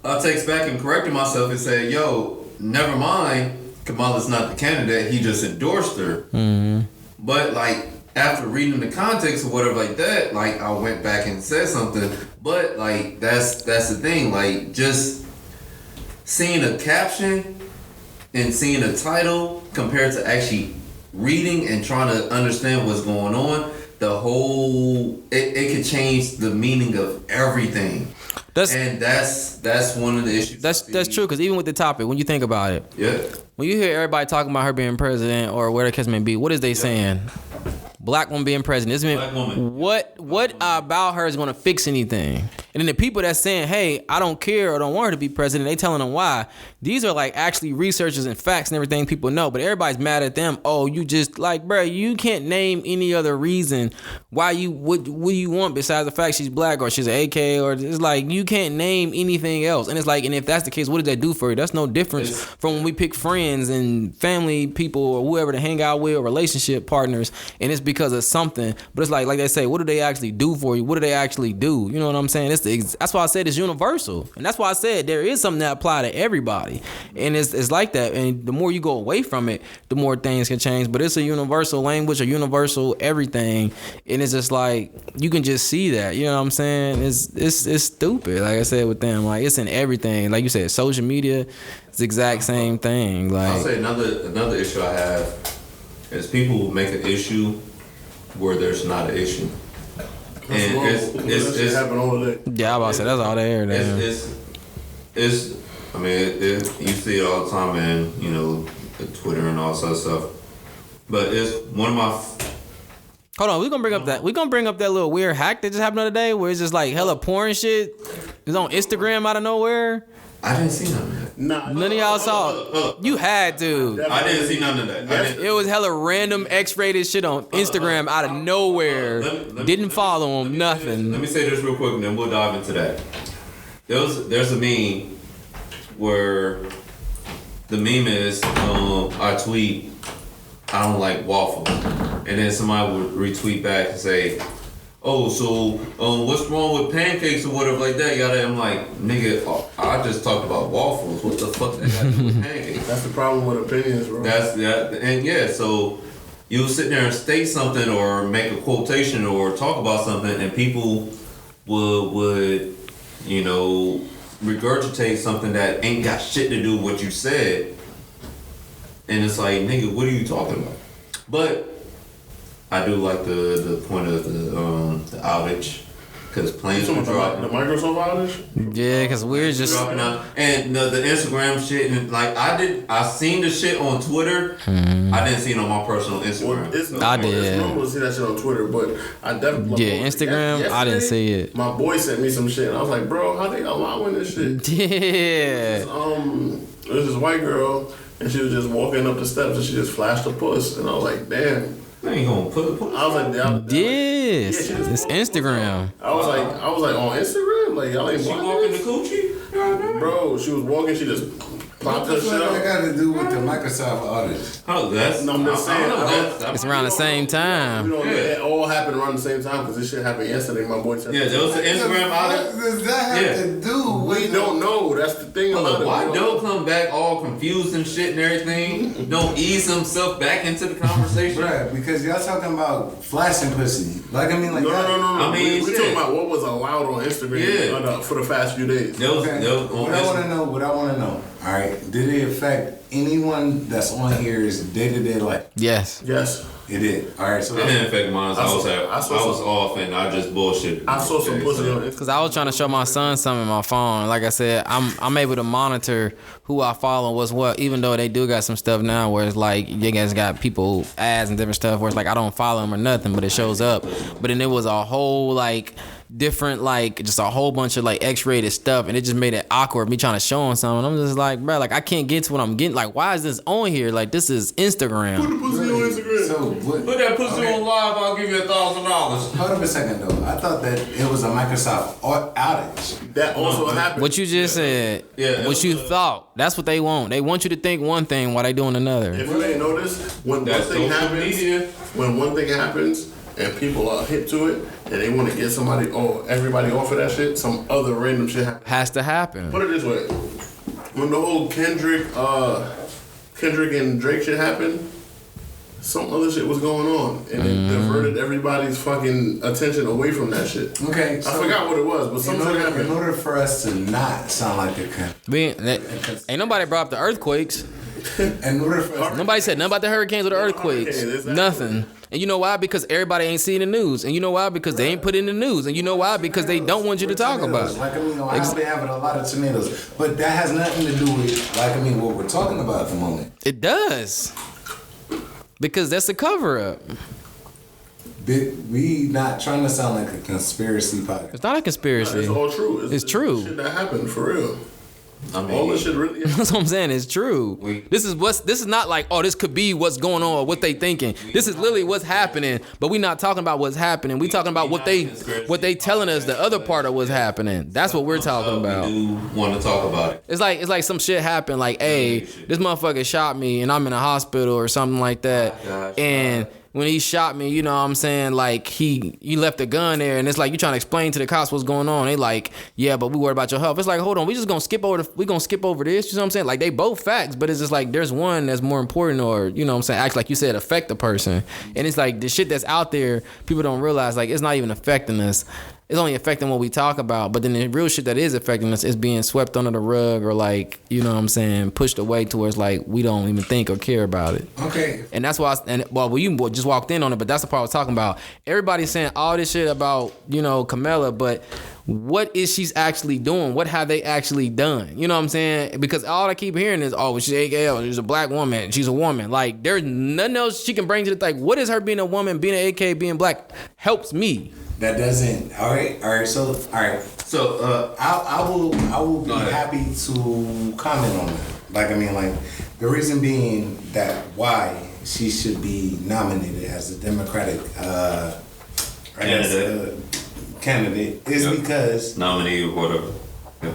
I text back and corrected myself and said, yo, never mind, Kamala's not the candidate, he just endorsed her. Mm-hmm. But like, after reading the context or whatever like that, like, I went back and said something. But like, that's the thing, like, just seeing a caption and seeing a title compared to actually reading and trying to understand what's going on, it could change the meaning of everything. That's one of the issues. That's true, because even with the topic, when you think about it, yeah, when you hear everybody talking about her being president or whatever the case may be, what is they saying? Black woman being president. Black woman. What about her is going to fix anything? And then the people that's saying, hey, I don't care or don't want her to be president, they telling them why. These are like actually researchers and facts and everything people know, but everybody's mad at them. Oh, you just like, bro, you can't name any other reason why what you want besides the fact she's black or she's an AK, or it's like, you can't name anything else. And it's like, and if that's the case, what does that do for you? That's no difference from when we pick friends and family people or whoever to hang out with or relationship partners, and it's because of something. But it's like they say, what do they actually do for you? What do they actually do? You know what I'm saying? That's why I said it's universal, and that's why I said there is something that apply to everybody, and it's like that. And the more you go away from it, the more things can change. But it's a universal language, a universal everything, and it's just like you can just see that. You know what I'm saying? It's stupid. Like I said with them, like it's in everything. Like you said, social media, it's the exact same thing. Like, I'll say another issue I have is people make an issue where there's not an issue. And it's happening all day. Yeah, I was about to say that's all they hear. It's I mean, you see it all the time, in Twitter and all that stuff. But it's one of my. Hold on, we're gonna bring up that little weird hack that just happened the other day, where it's just like hella porn shit. It's on Instagram out of nowhere. I didn't see none of that. None of y'all saw. You had to. I didn't see none of that. It was hella random X-rated shit on Instagram out of nowhere. Didn't follow him, nothing. Let me say this real quick, and then we'll dive into that. There's a meme where the meme is I tweet, I don't like waffles, and then somebody would retweet back and say, oh, so what's wrong with pancakes or whatever like that? I'm like, nigga, I just talked about waffles. What the fuck that got to do with pancakes? That's the problem with opinions, bro. So you'll sit there and state something or make a quotation or talk about something, and people would regurgitate something that ain't got shit to do with what you said. And it's like, nigga, what are you talking about? But I do like the point of the outage, because planes were dropping. The Microsoft outage? Yeah, because we're just dropping out, and the Instagram shit, and like I seen the shit on Twitter. I didn't see it on my personal Instagram. Well, I did. It's normal to see that shit on Twitter, but I definitely Instagram. I didn't see it. My boy sent me some shit, and I was like, bro, how they allowing this shit? Yeah. It was this white girl, and she was just walking up the steps, and she just flashed a puss, and I was like, damn. I ain't gonna put I was like, Yes, it's Instagram. I was like on Instagram, like y'all ain't she watching walking the this? coochie? Bro, she was walking, she just popped her What shit that out. got to do with the Microsoft outage? Oh, that's No, I'm just saying, It's around the same time. You know, it all happened around the same time because this shit happened yesterday. My boy said, Yeah, there was an Instagram What outage. does that have Yeah. to do with we don't know. That's the thing about it. Why bro. Doe come back all confused and shit and everything? Don't ease himself back into the conversation. Bruh, because y'all talking about flashing pussy. Like, I mean, like, No. I mean, we shit. talking about what was allowed on Instagram for the past few days. There was, okay. there was on What I want to know, all right, did it affect anyone that's on here's day-to-day life? Yes. Yes. It did. All right, so It didn't affect mine. I was saw off and I just bullshit. I saw some pussy on Instagram. Cause I was trying to show my son something on my phone. Like I said, I'm able to monitor who I follow, what's what. Even though they do got some stuff now where it's like you guys got people ads and different stuff where it's like I don't follow them or nothing, but it shows up. But then it was a whole like different like just a whole bunch of like X-rated stuff, and it just made it awkward me trying to show him something. I'm just like, bro, like I can't get to what I'm getting. Like, why is this on here? Like, this is Instagram. Put the pussy on Instagram. So what? Put that pussy on live, I'll give you $1,000. Hold up a second though. I thought that it was a Microsoft outage. That also happened. What you just said, Yeah, what you thought, that's what they want. They want you to think one thing while they doing another. If you ain't noticed, when That's when one thing happens and people are hip to it and they want to get everybody off of that shit, some other random shit happens. Has to happen. Put it this way: when the whole Kendrick and Drake shit happened, some other shit was going on, and it diverted everybody's fucking attention away from that shit. Okay, I so forgot what it was, but something in happened. order for us to not sound like a cunt, Ain't nobody brought up the earthquakes. in order for us, Nobody said nothing about the hurricanes or the earthquakes. hurricanes, exactly. Nothing. And you know why? Because everybody ain't seeing the news. And you know why? Because they ain't put it in the news. And you know why? Because they don't want you to talk about it. Like, I mean, I've been having a lot of tomatoes, but that has nothing to do with, like, I mean, what we're talking about at the moment. It does. Because that's a cover up. We not trying to sound like a conspiracy podcast. It's not a conspiracy. It's all true. It's true. Shit that happened for real. I mean, All this shit really. That's what I'm saying. It's true. This is not like, oh, this could be what's going on or what they thinking. This is literally what's happening, but we not talking about what's happening. We talking about what they telling us, the other part of what's happening. That's what we're talking about. We do want to talk about it. It's like some shit happened, like, hey, this motherfucker shot me and I'm in a hospital or something like that. Gosh, and when he shot me, you know what I'm saying, like, you left a gun there, and it's like you trying to explain to the cops what's going on. They like, yeah, but we worried about your health. It's like, hold on, we gonna skip over this, you know what I'm saying? Like, they both facts, but it's just like there's one that's more important, or, you know what I'm saying, act like you said, affect the person. And it's like the shit that's out there, people don't realize, like, it's not even affecting us. It's only affecting what we talk about, but then the real shit that is affecting us is being swept under the rug, or, like, you know what I'm saying, pushed away towards, like, we don't even think or care about it. Okay. And that's why, you just walked in on it, but that's the part I was talking about. Everybody's saying all this shit about, you know, Kamala, but what is she's actually doing? What have they actually done? You know what I'm saying? Because all I keep hearing is, oh, she's AKL, she's a black woman, she's a woman. Like, there's nothing else she can bring to the thing. What is her being a woman, being an AK, being black, helps me? That doesn't. All right. So I will be happy to comment on that. Like, I mean, like, the reason being that why she should be nominated as a Democratic candidate is because Nominee or whatever. Yeah.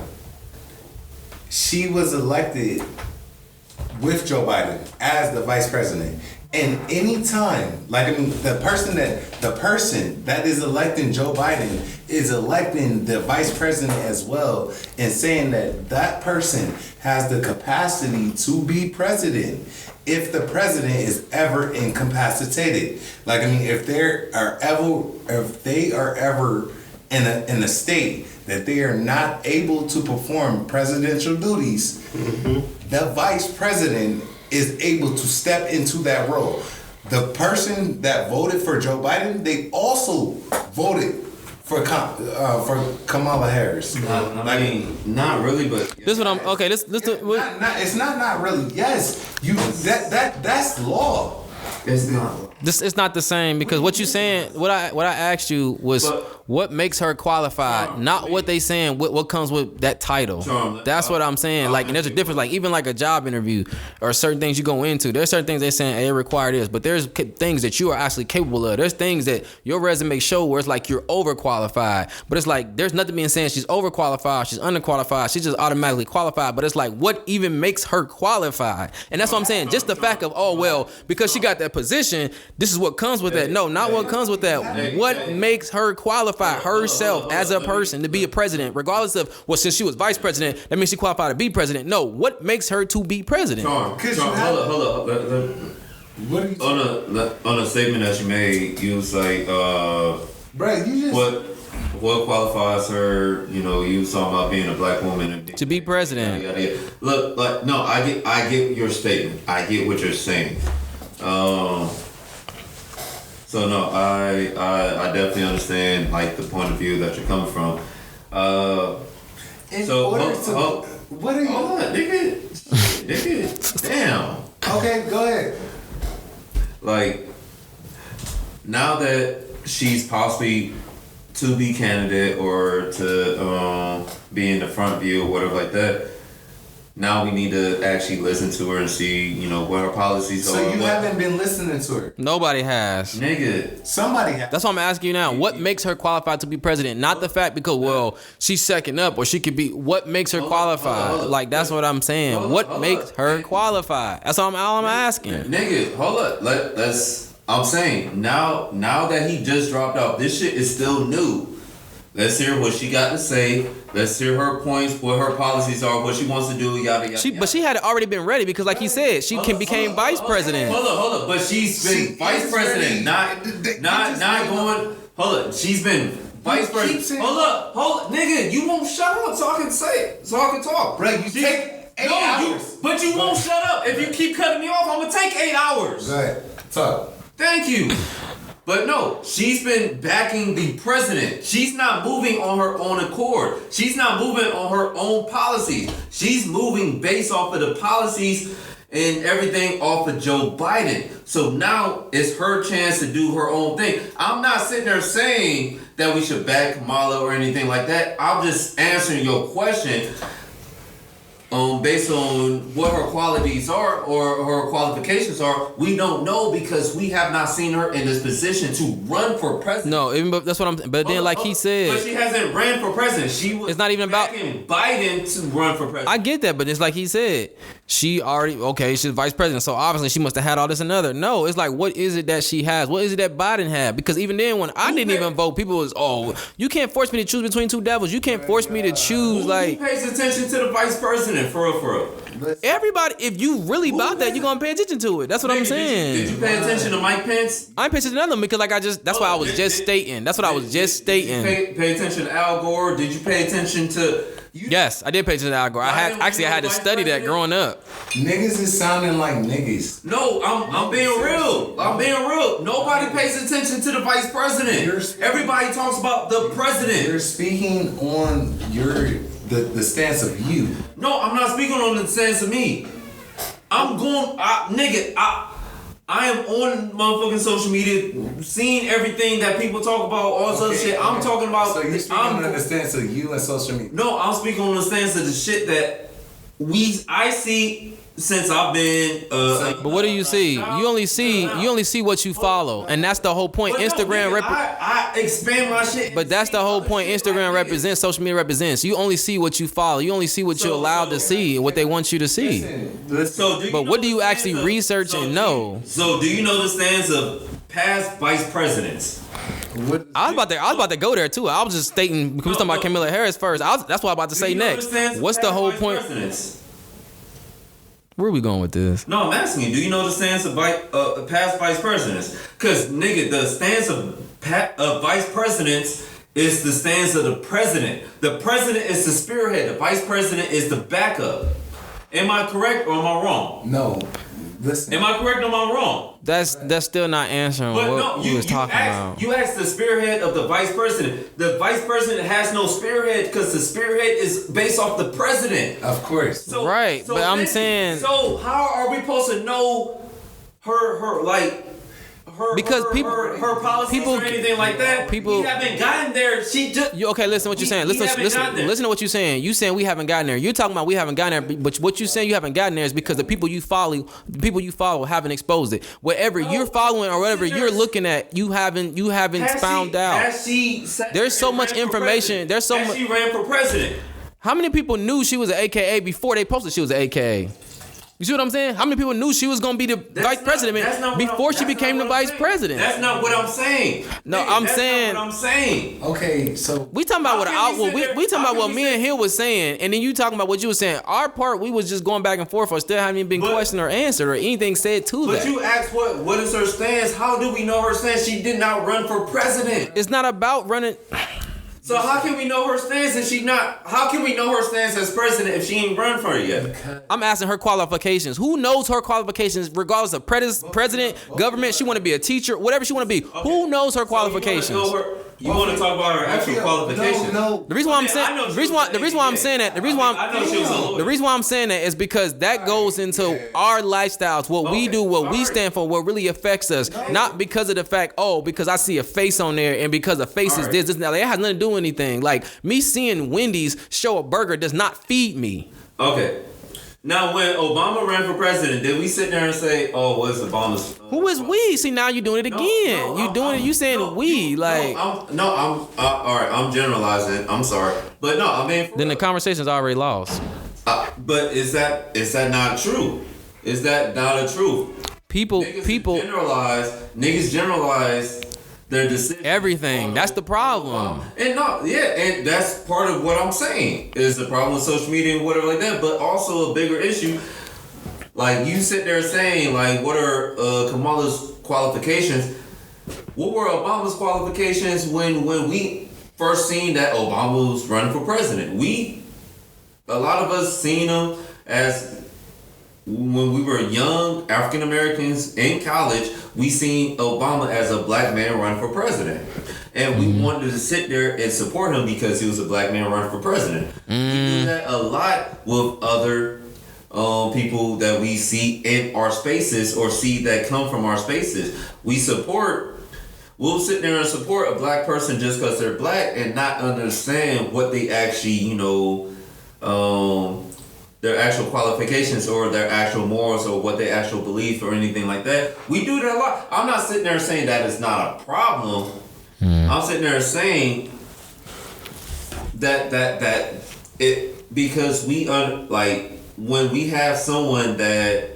she was elected with Joe Biden as the vice president. And anytime, like, I mean, the person that is electing Joe Biden is electing the vice president as well, and saying that person has the capacity to be president if the president is ever incapacitated. Like, I mean, if they are ever in a state that they are not able to perform presidential duties, the vice president is able to step into that role. The person that voted for Joe Biden, they also voted for Kamala Harris. I mean, not really, but This is what I'm okay. It's not really. Yes, that's law. it's not. It's not the same, because what you saying, what I asked you was, what makes her qualified, not what they saying, what comes with that title. That's what I'm saying. Like, and there's a difference. Like, even like a job interview or certain things you go into, there's certain things they're saying, hey, require this, but there's things that you are actually capable of. There's things that your resume show where it's like you're overqualified, but it's like there's nothing being saying she's overqualified, she's underqualified, she's just automatically qualified. But it's like, what even makes her qualified? And that's what I'm saying. Just the fact of, oh well, because she got that position, this is what comes with that. No, not what comes with that. What makes her qualify herself as a person to be a president, regardless of, well, since she was vice president, that means she qualified to be president. No, what makes her to be president? Hold up. What are you on a statement that you made, you was like, bro, you just what qualifies her? You know, you was talking about being a black woman and to be president. Look, like, no, I get your statement. I get what you're saying. So no, I definitely understand like the point of view that you're coming from. What are you? Hold on, nigga. Damn. Okay, go ahead. Like, now that she's possibly to be candidate or to be in the front view or whatever like that, now we need to actually listen to her and see, you know, what her policies are. So you haven't been listening to her? Nobody has. Nigga. Somebody has. That's what I'm asking you now. What makes her qualified to be president? Not the fact because, well, she's second up or she could be. What makes her qualified? Like, that's what I'm saying. What makes her qualified? That's all I'm asking. Nigga, hold up. I'm saying, now that he just dropped out, this shit is still new. Let's hear what she got to say. Let's hear her points, what her policies are, what she wants to do, yada, yada. But she had already been ready because, like he said, she became vice president. Hold up. But she's been vice president, not going. Hold up. She's been vice president. Hold up. Nigga, you won't shut up so I can say it, so I can talk. Bro, you take 8 hours. But you won't shut up. If you keep cutting me off, I'm going to take 8 hours. Go ahead. Talk. Thank you. But no, she's been backing the president. She's not moving on her own accord. She's not moving on her own policies. She's moving based off of the policies and everything off of Joe Biden. So now it's her chance to do her own thing. I'm not sitting there saying that we should back Kamala or anything like that. I'm just answering your question based on what her qualities are or her qualifications are. We don't know because we have not seen her in this position to run for president. No, that's what I'm. But then, like he said, but she hasn't ran for president. She was. It's not even about Biden to run for president. I get that, but it's like he said, she's vice president, so obviously she must have had all this and other. No, it's like, what is it that she has? What is it that Biden had? Because even then, when I didn't even vote, people was, you can't force me to choose between two devils. You can't force me to choose. Like, who pays attention to the vice president for real? Everybody, if you really about that, you're gonna pay attention to it. That's what I'm saying. Did you pay attention to Mike Pence? I ain't pay attention to them because that's what I was just stating. That's what I was just stating. Pay attention to Al Gore? Did you pay attention to? Yes, I did pay attention to Al Gore. I had to study that growing up. Niggas is sounding like niggas. No, I'm being real. I'm being real. Nobody pays attention to the vice president. Everybody talks about the president. You're speaking on the stance of you. No, I'm not speaking on the stance of me. I'm going, I am on motherfucking social media, seeing everything that people talk about, all this other shit. I'm talking about. So you're speaking on the stance of you and social media. No, I'm speaking on the stance of the shit that I see since I've been. But what do you see? You only see what you follow, and that's the whole point. Instagram I expand my shit. But that's the whole point. Instagram represents, social media represents. You only see what you follow. You only see what you're allowed to see and what they want you to see. But what do you actually research and know? So do you know the stance of past vice presidents? I was about to go there too. I was just stating because we talking about Kamala Harris first. That's what I'm about to say next. What's the whole point? Where are we going with this? No, I'm asking you. Do you know the stance of past vice presidents? Because, nigga, the stance of vice presidents is the stance of the president. The president is the spearhead. The vice president is the backup. Am I correct or am I wrong? No. Listen. Am I correct or am I wrong? That's still not answering what we was talking about. You asked the spearhead of the vice president. The vice president has no spearhead because the spearhead is based off the president. Of course. Right, but I'm saying. So how are we supposed to know her her policies or anything like that. People, we haven't gotten there. She just. Okay, listen to what you're saying. Listen to what you're saying. You saying we haven't gotten there. You're talking about we haven't gotten there, but what you're saying you haven't gotten there is because the people you follow haven't exposed it. Whatever you're following or whatever you're looking at, you haven't found out. There's so much information. There's so much. She ran for president. How many people knew she was an AKA before they posted she was an AKA? You see what I'm saying? How many people knew she was going to be the vice president before she became the vice president? That's not what I'm saying. No, That's not what I'm saying. Okay, so we talking about we talking about what me and Hill was saying, and then you talking about what you was saying. Our part, we was just going back and forth, or still haven't even been questioned or answered or anything said to that. But you asked what is her stance? How do we know her stance? She did not run for president. It's not about running. So how can we know her stance if she not? How can we know her stance as president if she ain't run for it yet? I'm asking her qualifications. Who knows her qualifications, regardless of president, government? She want to be a teacher, whatever she want to be. Okay. Who knows her qualifications? You want to talk about her actual qualifications? No. The reason why I'm saying the reason why I'm saying that is because that goes into our lifestyles, what we do, what we stand for, what really affects us. Not because of the fact, because I see a face on there and because a face is this, now. Like, it has nothing to do with anything. Like me seeing Wendy's show a burger does not feed me. Okay. Now, when Obama ran for president, did we sit there and say, what's Obama's... Who is we? See, now you're doing it again. You saying we. All right, I'm generalizing. I'm sorry. But no, I mean... Then the conversation's already lost. But is that not true? Is that not a truth? Niggas generalize their decisions. Everything. That's the problem. And that's part of what I'm saying is the problem with social media and whatever like that. But also a bigger issue, like you sit there saying, like, what are Kamala's qualifications? What were Obama's qualifications when we first seen that Obama was running for president? A lot of us seen him as when we were young African Americans in college. We seen Obama as a black man running for president. And we wanted to sit there and support him because he was a black man running for president. We do that a lot with other people that we see in our spaces or see that come from our spaces. We'll sit there and support a black person just because they're black and not understand what they actually, their actual qualifications or their actual morals or what they actual belief or anything like that. We do that a lot. I'm not sitting there saying that it's not a problem. I'm sitting there saying that it, because we when we have someone that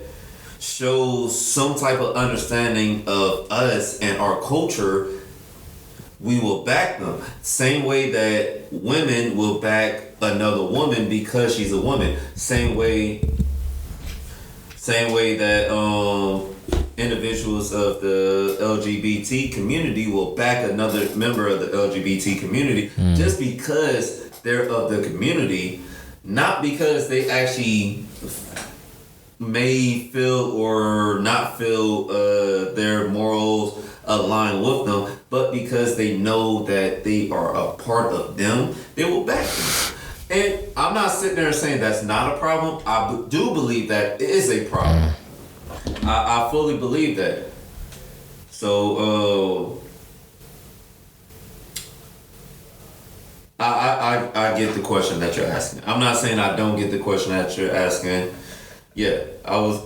shows some type of understanding of us and our culture, we will back them. Same way that women will back another woman because she's a woman. Same way that individuals of the LGBT community will back another member of the LGBT community just because they're of the community, not because they actually may feel or not feel their morals align with them, but because they know that they are a part of them, they will back them. And I'm not sitting there saying that's not a problem. I do believe that it is a problem. I fully believe that. So I get the question that you're asking. I'm not saying I don't get the question that you're asking. Yeah, I was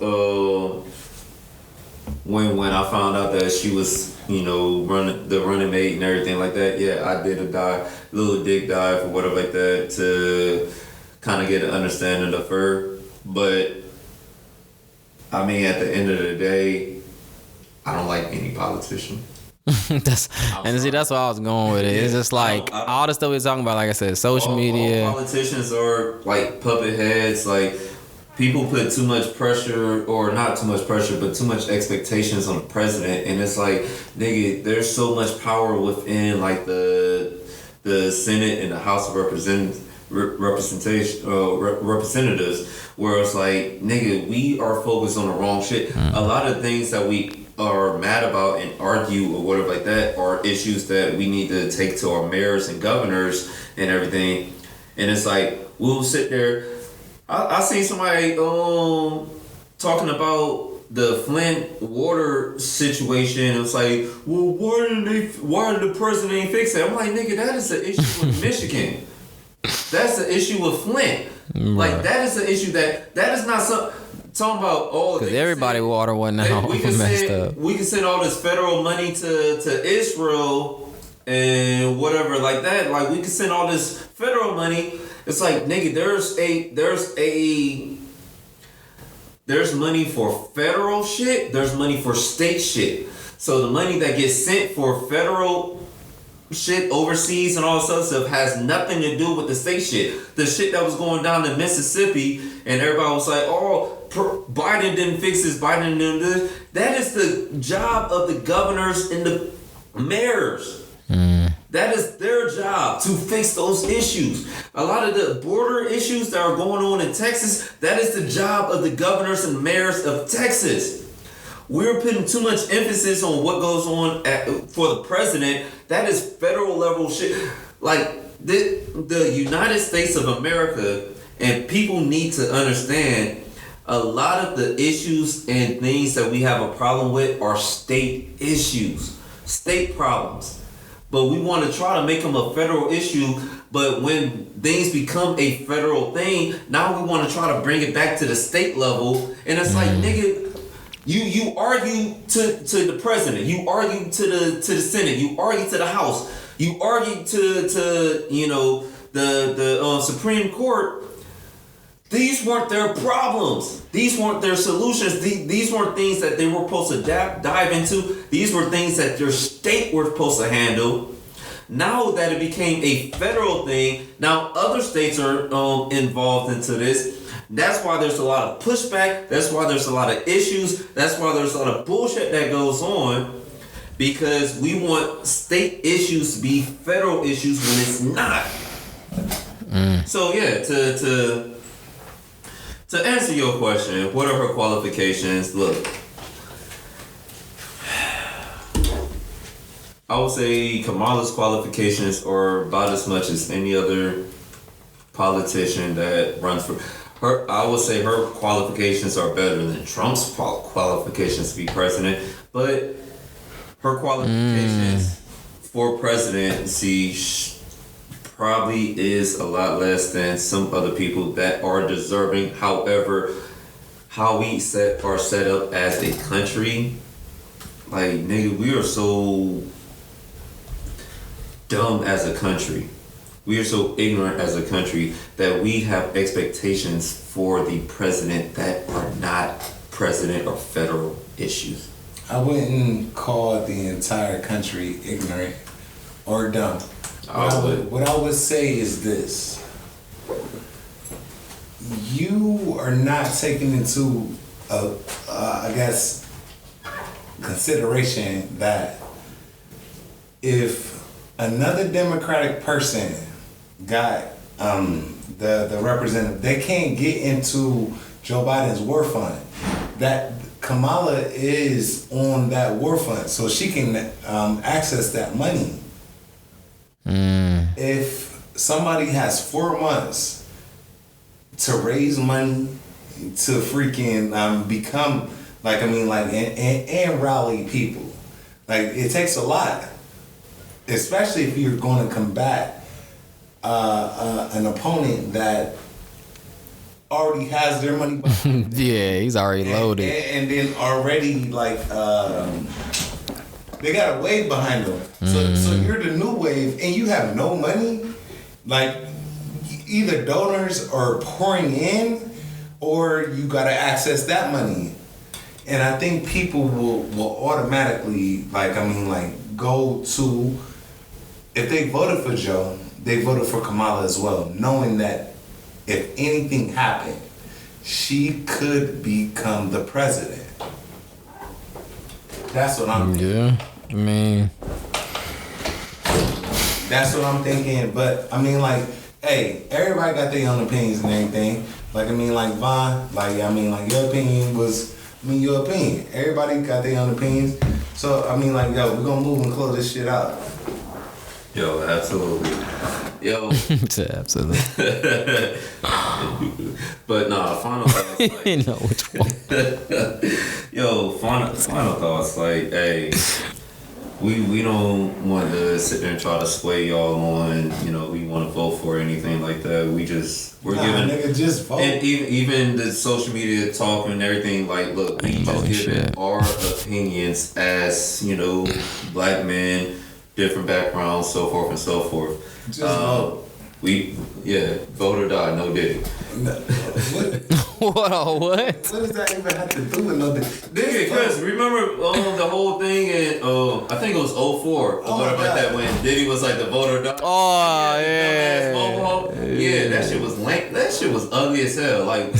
when I found out that she was, running mate and everything like that. Yeah, I did a little dick dive or whatever like that to kind of get an understanding of her. But I mean, at the end of the day, I don't like any politician. That's where I was going with it. It's just like all the stuff we're talking about, like I said, social media. All politicians are like puppet heads. Like, people put too much pressure, or not too much pressure, but too much expectations on the president, and it's like, nigga, there's so much power within like the Senate and the House of Representatives, where it's like, nigga, we are focused on the wrong shit. A lot of things that we are mad about and argue or whatever like that are issues that we need to take to our mayors and governors and everything. And it's like, we'll sit there. I seen somebody talking about the Flint water situation, it was like, well, why did the president ain't fix it? I'm like, nigga, that is an issue with Michigan. That's the issue with Flint. Like, that is an issue that is not something. Talking about all because everybody water wasn't now messed up. We can send all this federal money to Israel and whatever like that. Like, we can send all this federal money. It's like, nigga, there's money for federal shit. There's money for state shit. So the money that gets sent for federal shit overseas and all this other stuff has nothing to do with the state shit. The shit that was going down in Mississippi and everybody was like, oh, Biden didn't fix this, Biden didn't do this. That is the job of the governors and the mayors. That is their job to fix those issues. A lot of the border issues that are going on in Texas, that is the job of the governors and mayors of Texas. We're putting too much emphasis on what goes on for the president. That is federal level shit. Like, the United States of America, and people need to understand, a lot of the issues and things that we have a problem with are state issues, state problems. But we want to try to make them a federal issue. But when things become a federal thing, now we want to try to bring it back to the state level. And it's like, nigga, you argue to the president, you argue to the Senate, you argue to the House, you argue to you know, the Supreme Court. These weren't their problems. These weren't their solutions. These weren't things that they were supposed to dive into. These were things that their state were supposed to handle. Now that it became a federal thing, now other states are involved into this. That's why there's a lot of pushback. That's why there's a lot of issues. That's why there's a lot of bullshit that goes on. Because we want state issues to be federal issues when it's not. So yeah, to answer your question, what are her qualifications? Look, I would say Kamala's qualifications are about as much as any other politician that runs for her. I would say her qualifications are better than Trump's qualifications to be president, but her qualifications for presidency probably is a lot less than some other people that are deserving. However, how we are set up as a country, like, nigga, we are so dumb as a country. We are so ignorant as a country that we have expectations for the president that are not president or federal issues. I wouldn't call the entire country ignorant or dumb. What I would say is this. You are not taking into, I guess, consideration that if another Democratic person got the representative, they can't get into Joe Biden's war fund. That Kamala is on that war fund, so she can access that money. If somebody has 4 months to raise money to freaking become, and rally people, like, it takes a lot, especially if you're going to combat an opponent that already has their money behind. Yeah, he's already loaded. And then already, they got a wave behind them. So you're the new wave and you have no money. Like, either donors are pouring in or you got to access that money. And I think people will automatically, go to, if they voted for Joe, they voted for Kamala as well, knowing that if anything happened, she could become the president. That's what I'm thinking. Yeah, I mean, that's what I'm thinking. But hey, everybody got their own opinions and everything. Vaughn, your opinion was, your opinion. Everybody got their own opinions. So, we're gonna move and close this shit out. Yo, absolutely. Yo. Absolutely. But nah, final thoughts. Like, You know which one. yo, final thoughts. Like, hey, we don't want to sit there and try to sway y'all on, we want to vote for anything like that. We're giving, nigga, just vote. and even the social media talk and everything. Like, look, we just giving our opinions as black men, different backgrounds, so forth and so forth. Just vote. Vote or die, no Diddy. What What? does that even have to do with nothing? Nigga, because remember the whole thing in, I think it was 04 or whatever like that, when Diddy was like the vote or die. Oh, Yeah, that shit was lame. That shit was ugly as hell. Like,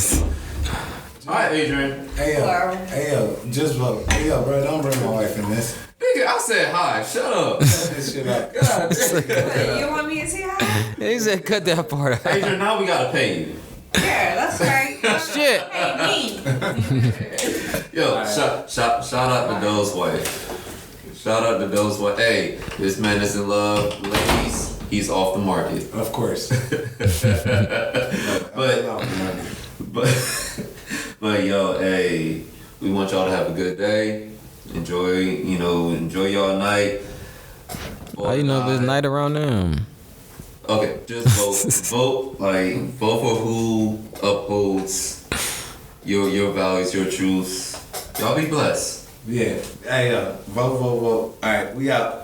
alright, Adrian. Hey yo, just vote. Hey yo, bro, don't bring my wife in this. Nigga, I said hi. Shut up. Cut this shit out. God damn. You want me to say hi? He said, cut that part out. Adrian, now we gotta pay you. Yeah, that's right. Shit. Hey, me. Yo, shout out to Doe's wife. Shout out to Doe's wife. Hey, this man is in love. Ladies, he's off the market. Of course. But yo, hey, we want y'all to have a good day. Enjoy y'all night. How you know if it's night around them? Okay, just vote for who upholds your values, your truths. Y'all be blessed. Yeah. Hey, vote. All right, we out.